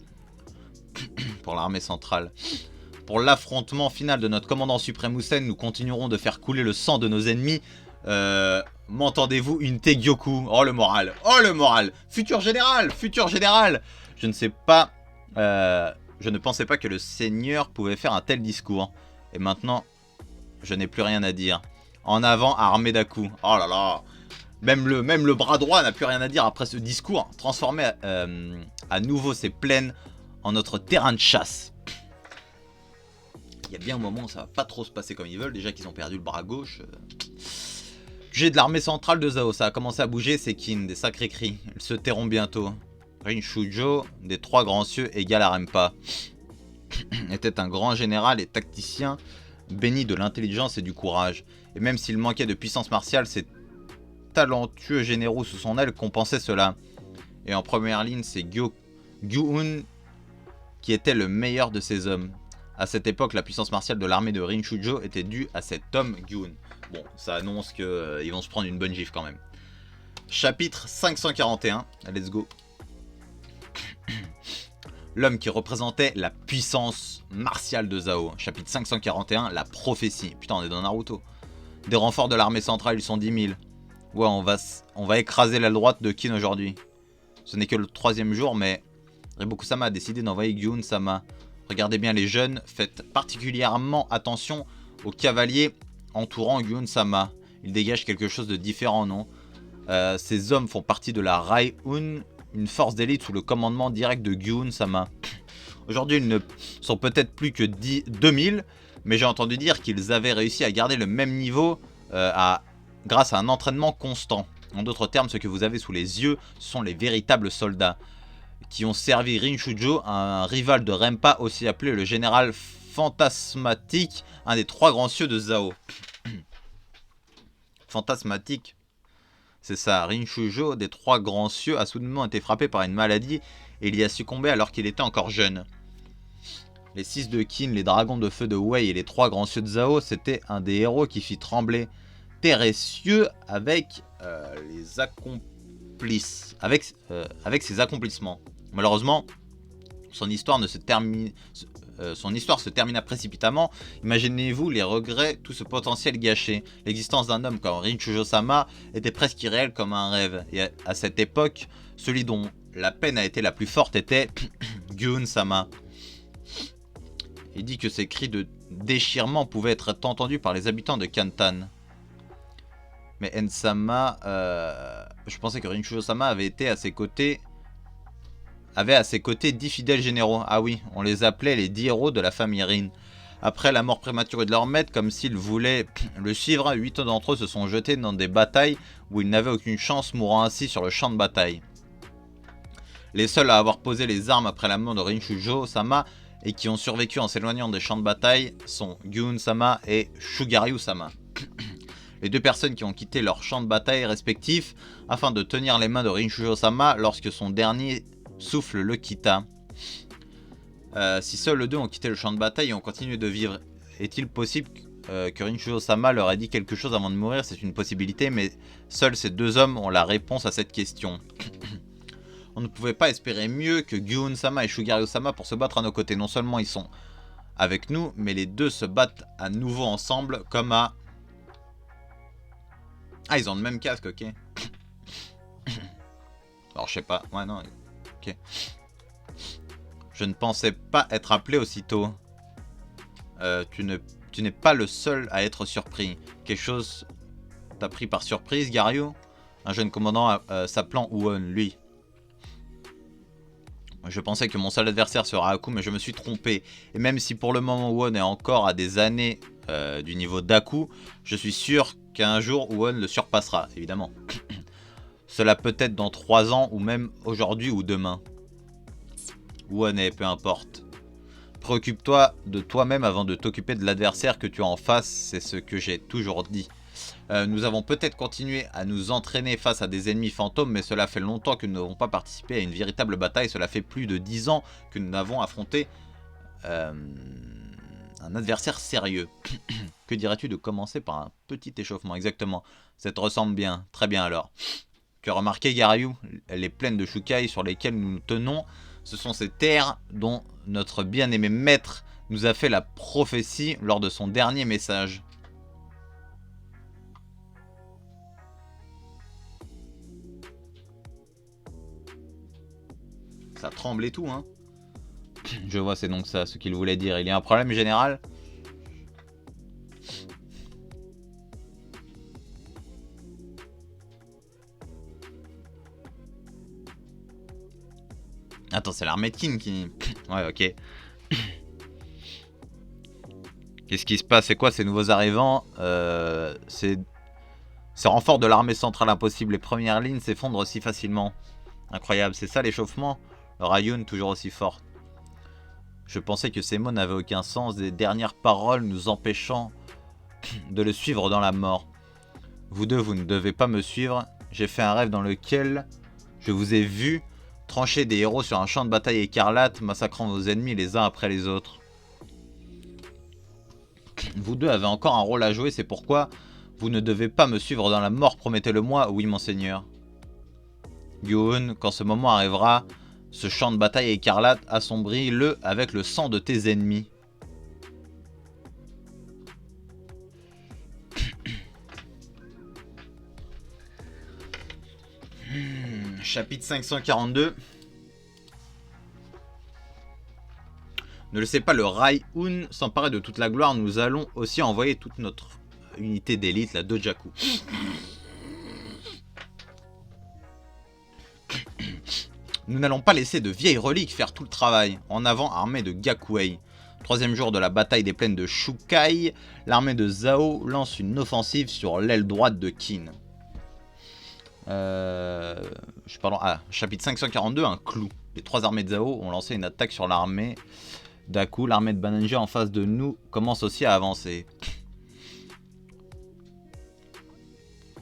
pour l'armée centrale. Pour l'affrontement final de notre commandant suprême Hussein, nous continuerons de faire couler le sang de nos ennemis. M'entendez-vous, une Tegyoku? Oh le moral, oh le moral. Futur général, futur général. Je ne sais pas, je ne pensais pas que le seigneur pouvait faire un tel discours. Et maintenant, je n'ai plus rien à dire. En avant, armée d'Aku. Oh là là. Même le bras droit n'a plus rien à dire après ce discours. Transformer à nouveau ces plaines en notre terrain de chasse. Il y a bien un moment où ça va pas trop se passer comme ils veulent. Déjà qu'ils ont perdu le bras gauche. J'ai de l'armée centrale de Zhao. Ça a commencé à bouger, c'est Kin. Des sacrés cris. Ils se tairont bientôt. Rinchujo, des 3 grands cieux égal à Rempa, était un grand général et tacticien, béni de l'intelligence et du courage. Et même s'il manquait de puissance martiale, ses talentueux généraux sous son aile compensaient cela. Et en première ligne, c'est Gyuun qui était le meilleur de ses hommes. À cette époque, la puissance martiale de l'armée de Rinchujo était due à cet homme Gyuun. Bon, ça annonce qu'ils vont se prendre une bonne gifle quand même. Chapitre 541, let's go. L'homme qui représentait la puissance martiale de Zhao. Chapitre 541, la prophétie. Putain, on est dans Naruto. Des renforts de l'armée centrale, ils sont 10 000. Ouais, on va écraser l'aile droite de Kin aujourd'hui. Ce n'est que le 3e jour, mais Riboku-sama a décidé d'envoyer Gyuun-sama. Regardez bien les jeunes, faites particulièrement attention aux cavaliers entourant Gyuun-sama. Ils dégagent quelque chose de différent, non? Ces hommes font partie de la Raihun une force d'élite sous le commandement direct de Gyun-sama. Aujourd'hui, ils ne sont peut-être plus que 2000, mais j'ai entendu dire qu'ils avaient réussi à garder le même niveau grâce à un entraînement constant. En d'autres termes, ce que vous avez sous les yeux sont les véritables soldats qui ont servi Rin Shujo, un rival de Rempa, aussi appelé le général fantasmatique, un des 3 grands cieux de Zhao. Fantasmatique, c'est ça. Rin Shujo, des 3 grands cieux, a soudainement été frappé par une maladie et il y a succombé alors qu'il était encore jeune. Les 6 de Qin, les dragons de feu de Wei et les 3 grands cieux de Zhao, c'était un des héros qui fit trembler terre et cieux avec ses accomplissements. Malheureusement, son histoire se termina précipitamment. Imaginez-vous les regrets, tout ce potentiel gâché. L'existence d'un homme comme Rin Shujo-sama était presque irréelle comme un rêve. Et à cette époque, celui dont la peine a été la plus forte était Gyun-sama. Il dit que ces cris de déchirement pouvaient être entendus par les habitants de Kantan. Mais Ensama, je pensais que Rin Shujo-sama avait à ses côtés 10 fidèles généraux. Ah oui, on les appelait les 10 héros de la famille Rin. Après la mort prématurée de leur maître, comme s'ils voulaient le suivre, 8 d'entre eux se sont jetés dans des batailles où ils n'avaient aucune chance, mourant ainsi sur le champ de bataille. Les seuls à avoir posé les armes après la mort de Rin Shujo-sama et qui ont survécu en s'éloignant des champs de bataille sont Gyun-sama et Shugaryu-sama. Les 2 personnes qui ont quitté leur champ de bataille respectifs afin de tenir les mains de Rin Shujo-sama lorsque son dernier souffle le quitta. Si seuls les 2 ont quitté le champ de bataille et ont continué de vivre, est-il possible que Rin Shujo-sama leur ait dit quelque chose avant de mourir? C'est une possibilité, mais seuls ces 2 hommes ont la réponse à cette question. On ne pouvait pas espérer mieux que Gyun-sama et Shugaryu-sama pour se battre à nos côtés. Non seulement ils sont avec nous, mais les 2 se battent à nouveau ensemble comme à... Ah, ils ont le même casque, ok. Alors, je sais pas. Ouais, non. Ok. Je ne pensais pas être appelé aussitôt. Tu n'es pas le seul à être surpris. Quelque chose t'a pris par surprise, Garyu? Un jeune commandant s'appelant Won, lui. Je pensais que mon seul adversaire sera Aku, mais je me suis trompé. Et même si pour le moment Won est encore à des années du niveau d'Aku, je suis sûr qu'un jour Won le surpassera, évidemment. Cela peut être dans 3 ans, ou même aujourd'hui ou demain. Won est, peu importe. Préoccupe-toi de toi-même avant de t'occuper de l'adversaire que tu as en face, c'est ce que j'ai toujours dit. Nous avons peut-être continué à nous entraîner face à des ennemis fantômes, mais cela fait longtemps que nous n'avons pas participé à une véritable bataille. Cela fait plus de 10 ans que nous n'avons affronté un adversaire sérieux. Que dirais-tu de commencer par un petit échauffement? Exactement, ça te ressemble bien, très bien alors. Tu as remarqué, Garyu, les plaines de Shukai sur lesquelles nous nous tenons, ce sont ces terres dont notre bien-aimé maître nous a fait la prophétie lors de son dernier message. Ça tremble et tout, hein. Je vois, c'est donc ça ce qu'il voulait dire. Il y a un problème général? Attends, c'est l'armée de Qin qui... Ouais, ok. Qu'est-ce qui se passe? C'est quoi ces nouveaux arrivants? Ces renforts de l'armée centrale impossible. Les premières lignes s'effondrent si facilement. Incroyable, c'est ça l'échauffement? Rayun toujours aussi fort. Je pensais que ces mots n'avaient aucun sens. Des dernières paroles nous empêchant de le suivre dans la mort. Vous deux, vous ne devez pas me suivre. J'ai fait un rêve dans lequel je vous ai vu trancher des héros sur un champ de bataille écarlate, massacrant vos ennemis les uns après les autres. Vous deux avez encore un rôle à jouer, c'est pourquoi vous ne devez pas me suivre dans la mort, promettez-le-moi. Oui, monseigneur. Gyun, quand ce moment arrivera, ce champ de bataille écarlate, assombris-le avec le sang de tes ennemis. Chapitre 542. Ne laissez pas le Rai-un s'emparer de toute la gloire. Nous allons aussi envoyer toute notre unité d'élite, la Dojaku. Nous n'allons pas laisser de vieilles reliques faire tout le travail. En avant, armée de Gakuei. Troisième jour de la bataille des plaines de Shukai, l'armée de Zhao lance une offensive sur l'aile droite de Qin. Chapitre 542, un clou. Les trois armées de Zhao ont lancé une attaque sur l'armée d'Aku. L'armée de Bananja en face de nous commence aussi à avancer.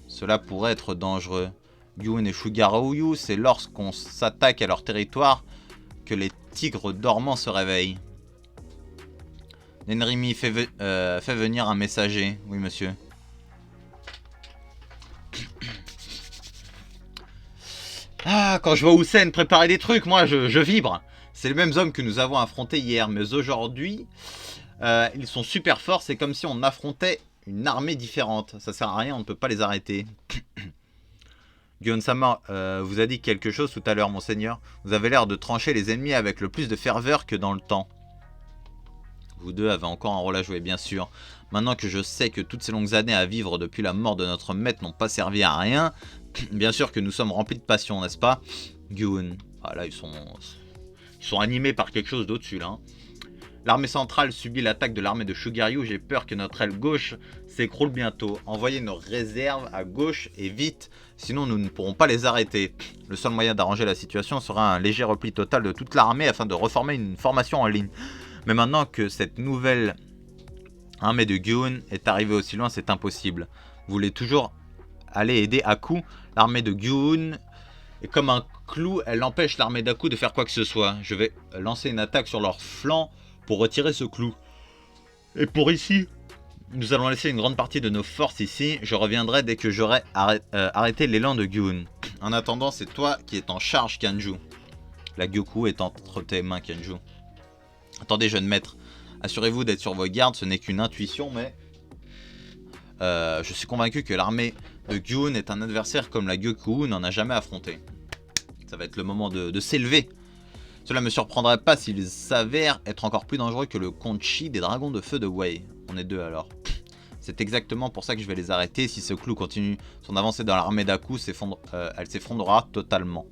Cela pourrait être dangereux. Gyun et Shugaryu, c'est lorsqu'on s'attaque à leur territoire que les tigres dormants se réveillent. Nenrimi fait venir un messager. Oui, monsieur. Ah, quand je vois Hussein préparer des trucs, moi, je vibre. C'est les mêmes hommes que nous avons affrontés hier, mais aujourd'hui, ils sont super forts. C'est comme si on affrontait une armée différente. Ça sert à rien, on ne peut pas les arrêter. Gyun-sama vous a dit quelque chose tout à l'heure, monseigneur. Vous avez l'air de trancher les ennemis avec le plus de ferveur que dans le temps. Vous deux avez encore un rôle à jouer, bien sûr. Maintenant que je sais que toutes ces longues années à vivre depuis la mort de notre maître n'ont pas servi à rien, bien sûr que nous sommes remplis de passion, n'est-ce pas? Gyun. Ah là, ils sont animés par quelque chose d'au-dessus, là. L'armée centrale subit l'attaque de l'armée de Shugaryu. J'ai peur que notre aile gauche s'écroule bientôt. Envoyez nos réserves à gauche et vite, sinon nous ne pourrons pas les arrêter. Le seul moyen d'arranger la situation sera un léger repli total de toute l'armée afin de reformer une formation en ligne. Mais maintenant que cette nouvelle armée de Gyun est arrivée aussi loin, c'est impossible. Vous voulez toujours aller aider Aku. L'armée de Gyun est comme un clou, elle empêche l'armée d'Aku de faire quoi que ce soit. Je vais lancer une attaque sur leur flanc pour retirer ce clou. Et pour ici, nous allons laisser une grande partie de nos forces ici. Je reviendrai dès que j'aurai arrêté l'élan de Gyun. En attendant, c'est toi qui es en charge, Kanju. La Gyoku est entre tes mains, Kanju. Attendez, jeune maître. Assurez-vous d'être sur vos gardes, ce n'est qu'une intuition, mais... je suis convaincu que l'armée de Gyun est un adversaire comme la Gyoku n'en a jamais affronté. Ça va être le moment de s'élever. Cela ne me surprendrait pas s'il s'avère être encore plus dangereux que le Konchi des dragons de feu de Wei. On est deux alors. C'est exactement pour ça que je vais les arrêter. Si ce clou continue son avancée dans l'armée d'Aku, elle s'effondrera totalement.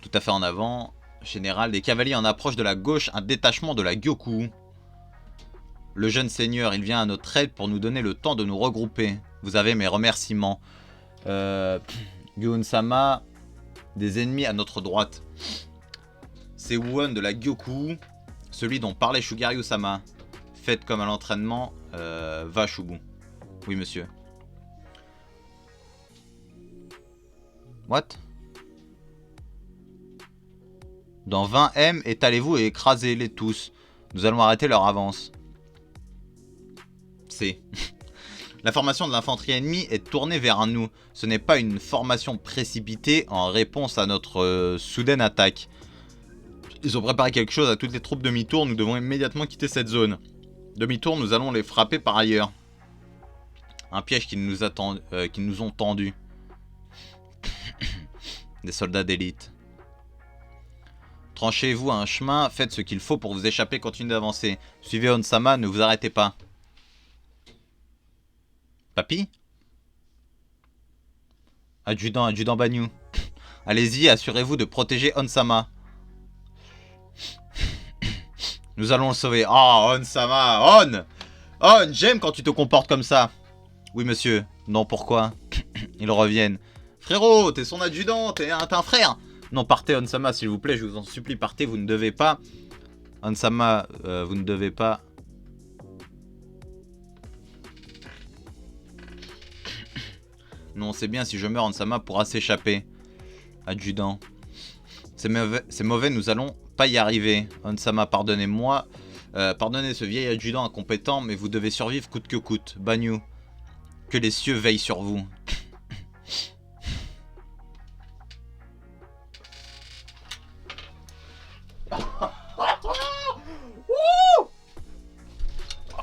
Tout à fait en avant. Général, des cavaliers en approche de la gauche, un détachement de la Gyoku. Le jeune seigneur, il vient à notre aide pour nous donner le temps de nous regrouper. Vous avez mes remerciements. Gyun-sama, des ennemis à notre droite. C'est Won de la Gyoku, celui dont parlait Shugaryu-sama. Faites comme à l'entraînement, va Shubu. Oui, monsieur. What? Dans 20 M, étalez-vous et écrasez-les tous. Nous allons arrêter leur avance. C. La formation de l'infanterie ennemie est tournée vers nous. Ce n'est pas une formation précipitée en réponse à notre soudaine attaque. Ils ont préparé quelque chose à toutes les troupes demi-tour. Nous devons immédiatement quitter cette zone. Demi-tour, nous allons les frapper par ailleurs. Un piège qu'ils nous ont tendu. Des soldats d'élite. Tranchez-vous un chemin, faites ce qu'il faut pour vous échapper, continuez d'avancer. Suivez Onsama, ne vous arrêtez pas. Papy? Adjudant Banyu. Allez-y, assurez-vous de protéger Onsama. Nous allons le sauver. Oh, Onsama, On, j'aime quand tu te comportes comme ça. Oui, monsieur. Non, pourquoi? Ils reviennent. Frérot, t'es son adjudant, t'es un frère. Non, partez, Onsama, s'il vous plaît, je vous en supplie, partez, vous ne devez pas. Onsama, vous ne devez pas. Non, c'est bien, si je meurs, Onsama pourra s'échapper. Adjudant. C'est mauvais, nous allons pas y arriver. Onsama, pardonnez-moi. Pardonnez ce vieil adjudant incompétent, mais vous devez survivre coûte que coûte. Banyu, que les cieux veillent sur vous.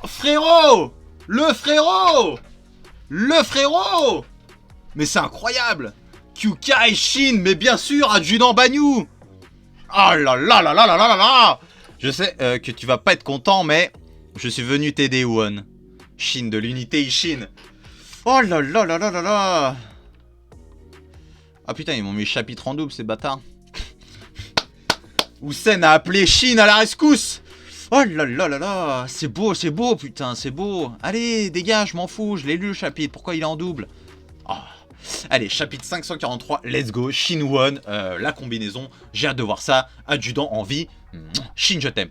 Frérot! Le frérot! Le frérot! Mais c'est incroyable! Kyuka et Shin, mais bien sûr, adjudant Banyu! Oh là là là là là là là là! Je sais que tu vas pas être content, mais je suis venu t'aider, Won. Shin de l'unité Ishin. Oh là là là là là là! Ah putain, ils m'ont mis le chapitre en double, ces bâtards. Houssen a appelé Chine à la rescousse. Oh là là là là, c'est beau, putain, c'est beau. Allez, dégage, je m'en fous, je l'ai lu le chapitre, pourquoi il est en double? Oh. Allez, chapitre 543, let's go, Shin Won, la combinaison, j'ai hâte de voir ça, adjudant en vie, Shin je t'aime.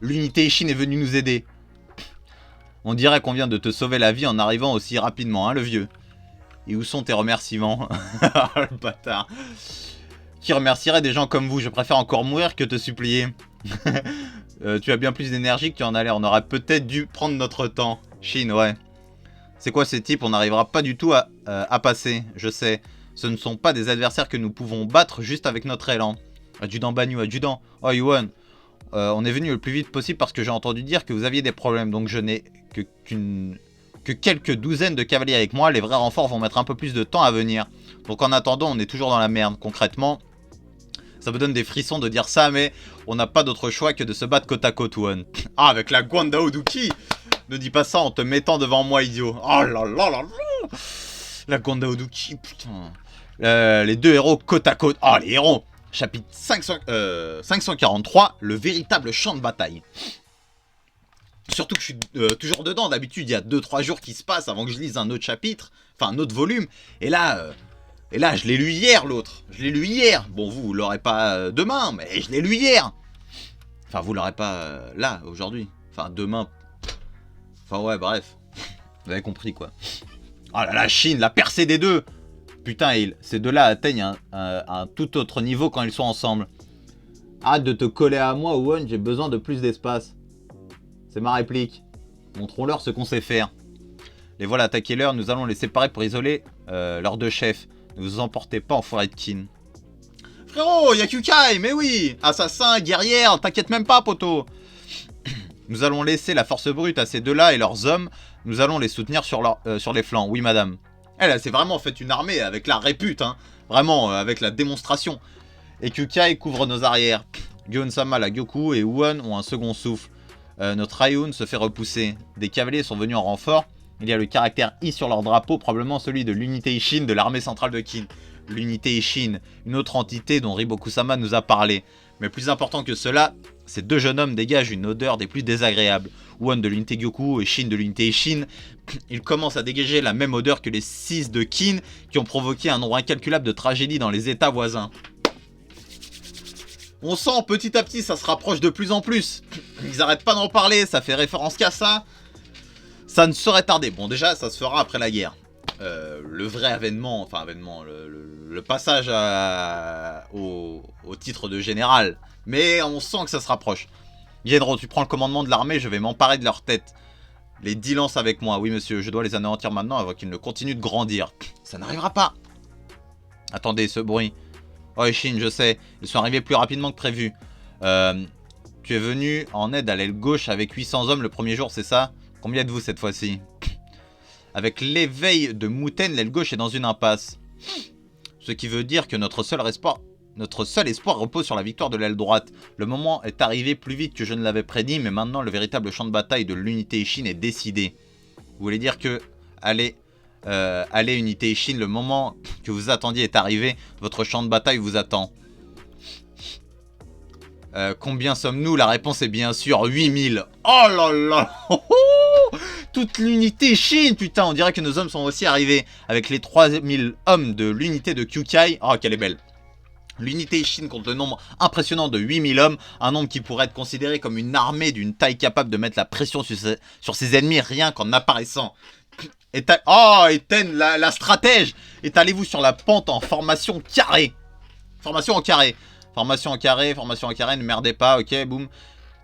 L'unité Shin est venue nous aider. On dirait qu'on vient de te sauver la vie en arrivant aussi rapidement, hein le vieux. Et où sont tes remerciements? Le bâtard. Qui remercierait des gens comme vous? Je préfère encore mourir que te supplier. Tu as bien plus d'énergie que tu en as l'air. On aurait peut-être dû prendre notre temps. Shin, ouais. C'est quoi ces types? On n'arrivera pas du tout à passer. Je sais. Ce ne sont pas des adversaires que nous pouvons battre juste avec notre élan. Adjudant Banyu, adjudant. Oh, Yuan. On est venu le plus vite possible parce que j'ai entendu dire que vous aviez des problèmes. Donc je n'ai que quelques douzaines de cavaliers avec moi. Les vrais renforts vont mettre un peu plus de temps à venir. Donc en attendant, on est toujours dans la merde. Concrètement, ça me donne des frissons de dire ça, mais on n'a pas d'autre choix que de se battre côte à côte, One. Ah, avec la Guandao Duki. Ne dis pas ça en te mettant devant moi, idiot. Oh là là là là. La Guandao Duki, putain. Les deux héros côte à côte. Oh, les héros. Chapitre 543, le véritable champ de bataille. Surtout que je suis toujours dedans. D'habitude, il y a 2-3 jours qui se passent avant que je lise un autre chapitre. Enfin, un autre volume. Et là, je l'ai lu hier, l'autre. Je l'ai lu hier. Bon, vous l'aurez pas demain, mais je l'ai lu hier. Enfin, vous l'aurez pas là, aujourd'hui. Enfin, demain. Enfin, ouais, bref. Vous avez compris, quoi. Oh là là, Chine, la percée des deux. Putain, ces deux-là atteignent un tout autre niveau quand ils sont ensemble. Arrête de te coller à moi, Owen, j'ai besoin de plus d'espace. C'est ma réplique. Montrons-leur ce qu'on sait faire. Les voilà, attaquez-leur, nous allons les séparer pour isoler leurs deux chefs. Ne vous emportez pas en forêt de kin. Frérot, y'a Kukai, mais oui. Assassin, guerrière, t'inquiète même pas, poteau. Nous allons laisser la force brute à ces deux-là et leurs hommes. Nous allons les soutenir sur les flancs. Oui, madame. Elle s'est vraiment fait une armée avec la répute, hein. Vraiment, avec la démonstration. Et Kukai couvre nos arrières. Gyon-sama, la Gyoku et Uon ont un second souffle. Notre Ayun se fait repousser. Des cavaliers sont venus en renfort. Il y a le caractère I sur leur drapeau, probablement celui de l'unité Ishin de l'armée centrale de Kin. L'unité Ishin, une autre entité dont Riboku-sama nous a parlé. Mais plus important que cela, ces deux jeunes hommes dégagent une odeur des plus désagréables. Uon de l'unité Gyoku et Shin de l'unité Ishin, ils commencent à dégager la même odeur que les 6 de Kin qui ont provoqué un nombre incalculable de tragédies dans les états voisins. On sent petit à petit, ça se rapproche de plus en plus. Ils arrêtent pas d'en parler, ça fait référence qu'à ça. Ça ne saurait tarder. Bon, déjà, ça se fera après la guerre. Le vrai avènement, le passage au titre de général. Mais on sent que ça se rapproche. Yedro, tu prends le commandement de l'armée, je vais m'emparer de leur tête. Les 10 lances avec moi. Oui, monsieur, je dois les anéantir maintenant avant qu'ils ne continuent de grandir. Ça n'arrivera pas. Attendez, ce bruit. Oh, Shin, je sais. Ils sont arrivés plus rapidement que prévu. Tu es venu en aide à l'aile gauche avec 800 hommes le premier jour, c'est ça? Combien êtes-vous cette fois-ci? Avec l'éveil de Mouten, l'aile gauche est dans une impasse. Ce qui veut dire que notre seul espoir repose sur la victoire de l'aile droite. Le moment est arrivé plus vite que je ne l'avais prédit, mais maintenant le véritable champ de bataille de l'unité Ishin est décidé. Vous voulez dire que allez unité Ishin, le moment que vous attendiez est arrivé, votre champ de bataille vous attend. Combien sommes-nous? La réponse est bien sûr 8000. Oh là là. Toute l'unité Shin, putain, on dirait que nos hommes sont aussi arrivés. Avec les 3000 hommes de l'unité de Kukai. Oh, qu'elle est belle. L'unité Shin compte le nombre impressionnant de 8000 hommes. Un nombre qui pourrait être considéré comme une armée d'une taille capable de mettre la pression sur ses ennemis rien qu'en apparaissant. Eten, la stratège. Étalez-vous sur la pente en formation carrée. Formation en carré. Formation en carré, ne merdez pas, ok, boum.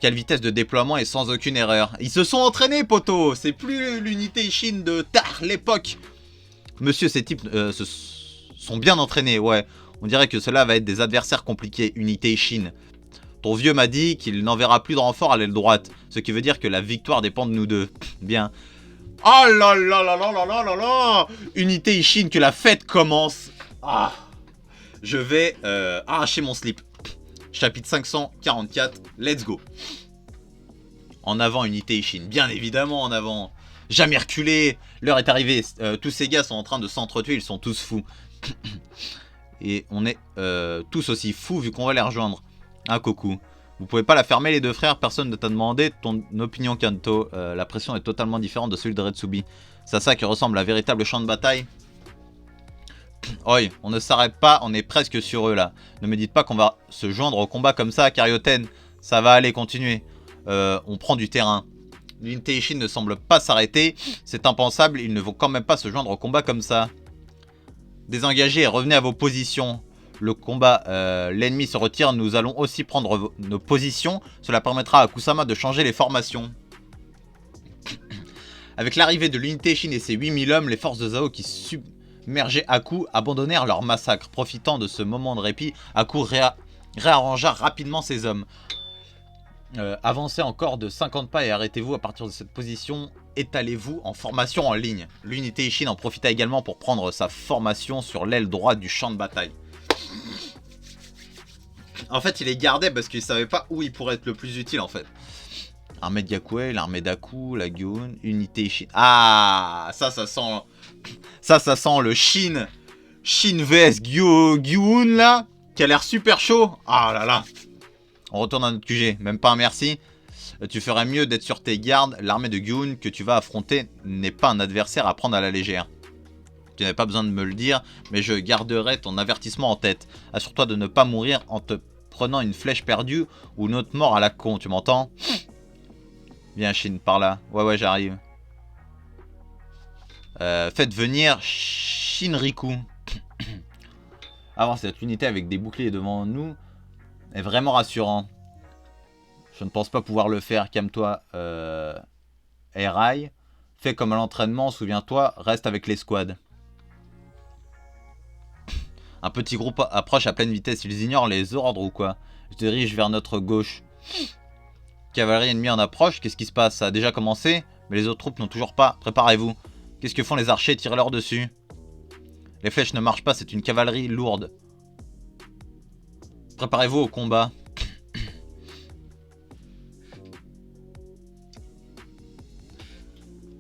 Quelle vitesse de déploiement et sans aucune erreur. Ils se sont entraînés, poteau. C'est plus l'unité Ishin de l'époque. Monsieur, ces types se sont bien entraînés, ouais. On dirait que cela va être des adversaires compliqués, unité Ishin. Ton vieux m'a dit qu'il n'enverra plus de renfort à l'aile droite. Ce qui veut dire que la victoire dépend de nous deux. Bien. Oh là là là là là là là là. Unité Ishin, que la fête commence. Ah. Je vais arracher mon slip. Chapitre 544, let's go. En avant, unité Ishin. Bien évidemment, en avant. Jamais reculé. L'heure est arrivée. Tous ces gars sont en train de s'entretuer. Ils sont tous fous. Et on est tous aussi fous vu qu'on va les rejoindre. Ah, Koku. Vous pouvez pas la fermer les deux frères, personne ne t'a demandé ton opinion Kanto. La pression est totalement différente de celle de Retsubi. C'est à ça qui ressemble à un véritable champ de bataille. Oi, on ne s'arrête pas, on est presque sur eux là. Ne me dites pas qu'on va se joindre au combat comme ça, Karyoten. Ça va aller, continuer. On prend du terrain. L'unité Ishin ne semble pas s'arrêter. C'est impensable, ils ne vont quand même pas se joindre au combat comme ça. Désengagez et revenez à vos positions. Le combat, l'ennemi se retire, nous allons aussi prendre nos positions. Cela permettra à Kusama de changer les formations. Avec l'arrivée de l'unité Ishin et ses 8000 hommes, les forces de Zhao qui submergeaient Aku abandonnèrent leur massacre. Profitant de ce moment de répit, Aku réarrangea rapidement ses hommes. Avancez encore de 50 pas et arrêtez-vous à partir de cette position. Étalez-vous en formation en ligne. L'unité Ishin en profita également pour prendre sa formation sur l'aile droite du champ de bataille. En fait, il les gardait parce qu'il savait pas où il pourrait être le plus utile en fait. Armée de Gakuen, l'armée d'Aku, la Gyun, unité Ishin. Ah, ça sent... Ça sent le Shin. Shin vs Gyun là, qui a l'air super chaud. Ah là là. On retourne à notre QG, même pas un merci. Tu ferais mieux d'être sur tes gardes. L'armée de Gyun que tu vas affronter n'est pas un adversaire à prendre à la légère. Tu n'avais pas besoin de me le dire, mais je garderai ton avertissement en tête. Assure-toi de ne pas mourir en te prenant une flèche perdue ou une autre mort à la con, tu m'entends? Viens Shin, par là. Ouais, j'arrive. Faites venir Shinriku. Avoir cette unité avec des boucliers devant nous est vraiment rassurant. Je ne pense pas pouvoir le faire. Calme-toi, Erai. Fais comme à l'entraînement, souviens-toi, reste avec les squads. Un petit groupe approche à pleine vitesse. Ils ignorent les ordres ou quoi? Je dirige vers notre gauche. Cavalerie ennemie en approche. Qu'est-ce qui se passe? Ça a déjà commencé, mais les autres troupes n'ont toujours pas. Préparez-vous. Qu'est-ce que font les archers? Tirez-leur dessus. Les flèches ne marchent pas, c'est une cavalerie lourde. Préparez-vous au combat.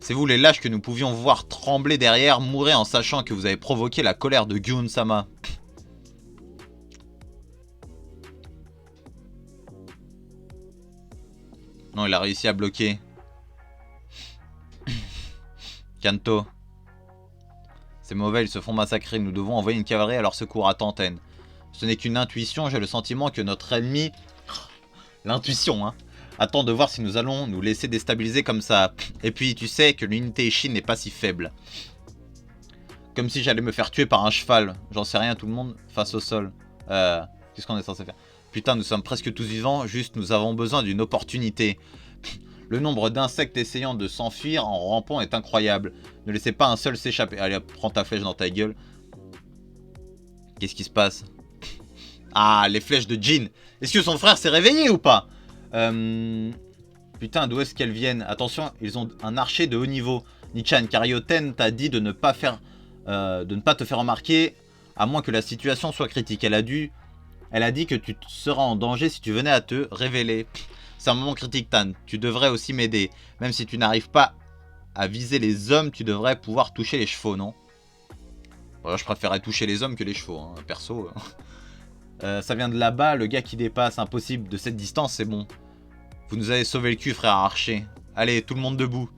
C'est vous les lâches que nous pouvions voir trembler derrière, mourir en sachant que vous avez provoqué la colère de Gyun-sama. Non, il a réussi à bloquer. Kanto. C'est mauvais, ils se font massacrer. Nous devons envoyer une cavalerie à leur secours à Tenten. Ce n'est qu'une intuition, j'ai le sentiment que notre ennemi... L'intuition, hein. Attends de voir si nous allons nous laisser déstabiliser comme ça. Et puis, tu sais que l'unité Ishin n'est pas si faible. Comme si j'allais me faire tuer par un cheval. J'en sais rien, tout le monde face au sol. Qu'est-ce qu'on est censé faire? Putain, nous sommes presque tous vivants, juste nous avons besoin d'une opportunité. Le nombre d'insectes essayant de s'enfuir en rampant est incroyable. Ne laissez pas un seul s'échapper. Allez, prends ta flèche dans ta gueule. Qu'est-ce qui se passe? Ah, les flèches de Jin. Est-ce que son frère s'est réveillé ou pas? Putain, d'où est-ce qu'elles viennent? Attention, ils ont un archer de haut niveau. Nichan, Karyoten t'a dit de ne pas te faire remarquer, à moins que la situation soit critique. Elle a dit que tu seras en danger si tu venais à te révéler. C'est un moment critique, Tan. Tu devrais aussi m'aider. Même si tu n'arrives pas à viser les hommes, tu devrais pouvoir toucher les chevaux, non? Bon, je préférerais toucher les hommes que les chevaux, hein, perso. Ça vient de là-bas, le gars qui dépasse. Impossible, de cette distance, c'est bon. Vous nous avez sauvé le cul, frère Archer. Allez, tout le monde debout.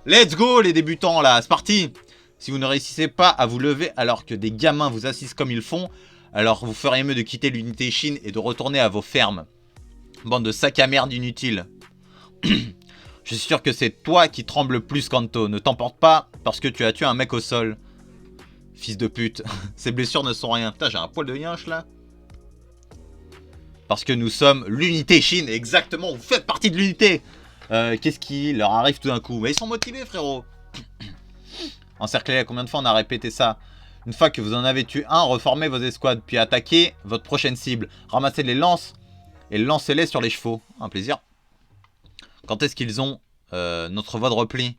Let's go, les débutants, là. C'est parti. Si vous ne réussissez pas à vous lever alors que des gamins vous assistent comme ils font, alors vous feriez mieux de quitter l'unité Shin et de retourner à vos fermes. Bande de sacs à merde inutiles. Je suis sûr que c'est toi qui tremble le plus, Kanto. Ne t'emporte pas parce que tu as tué un mec au sol. Fils de pute. Ces blessures ne sont rien. Putain, j'ai un poil de yinche, là. Parce que nous sommes l'unité Shin. Exactement, vous faites partie de l'unité. Qu'est-ce qui leur arrive tout d'un coup? Mais ils sont motivés, frérot. Encerclez-les. Combien de fois on a répété ça? Une fois que vous en avez tué un, reformez vos escouades. Puis attaquez votre prochaine cible. Ramassez les lances et lancez-les sur les chevaux. Un plaisir. Quand est-ce qu'ils ont notre voie de repli?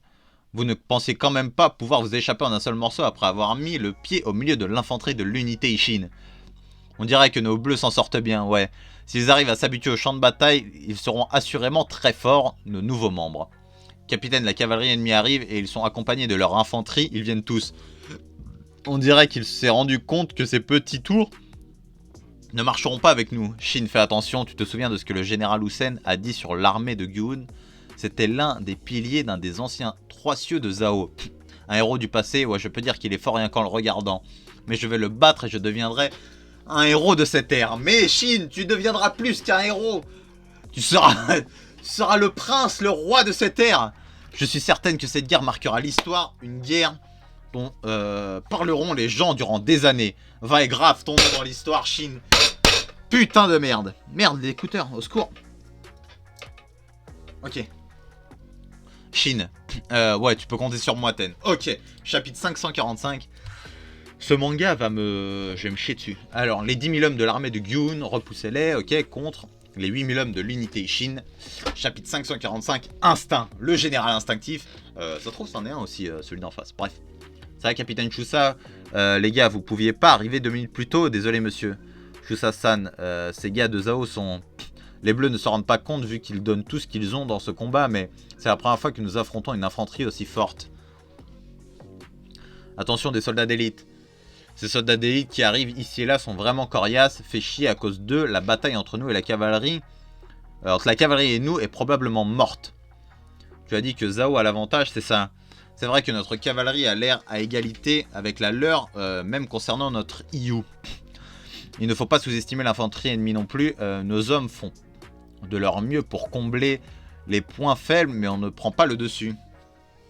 Vous ne pensiez quand même pas pouvoir vous échapper en un seul morceau après avoir mis le pied au milieu de l'infanterie de l'unité Ishin. On dirait que nos bleus s'en sortent bien, ouais. S'ils arrivent à s'habituer au champ de bataille, ils seront assurément très forts, nos nouveaux membres. Capitaine, la cavalerie ennemie arrive et ils sont accompagnés de leur infanterie, ils viennent tous. On dirait qu'il s'est rendu compte que ces petits tours ne marcheront pas avec nous. Shin, fais attention, tu te souviens de ce que le général Hussein a dit sur l'armée de Gyun? C'était l'un des piliers d'un des anciens trois cieux de Zhao. Un héros du passé, ouais, je peux dire qu'il est fort rien qu'en le regardant. Mais je vais le battre et je deviendrai un héros de cette ère. Mais Shin, tu deviendras plus qu'un héros. Tu seras le prince, le roi de cette ère. Je suis certaine que cette guerre marquera l'histoire, une guerre dont parleront les gens durant des années. Va et grave ton nom dans l'histoire, Shin. Putain de merde. Merde, l'écouteur, au secours. Ok. Shin. Ouais, tu peux compter sur moi, Ten. Ok. Chapitre 545. Ce manga va me... Je vais me chier dessus. Alors, les 10 000 hommes de l'armée de Gyun, repoussez-les, ok, contre les 8 000 hommes de l'unité Shin. Chapitre 545, Instinct, le général instinctif. Ça se trouve, c'en est un aussi, celui d'en face. Bref. C'est vrai, capitaine Chusa, les gars, vous pouviez pas arriver 2 minutes plus tôt, désolé monsieur. Chusa-san, ces gars de Zhao sont... Les bleus ne se rendent pas compte vu qu'ils donnent tout ce qu'ils ont dans ce combat, mais c'est la première fois que nous affrontons une infanterie aussi forte. Attention des soldats d'élite. Ces soldats d'élite qui arrivent ici et là sont vraiment coriaces, fait chier à cause d'eux, la bataille entre nous et la cavalerie, entre la cavalerie et nous est probablement morte. Tu as dit que Zhao a l'avantage, c'est ça. C'est vrai que notre cavalerie a l'air à égalité avec la leur, même concernant notre IU. Il ne faut pas sous-estimer l'infanterie ennemie non plus, nos hommes font de leur mieux pour combler les points faibles, mais on ne prend pas le dessus.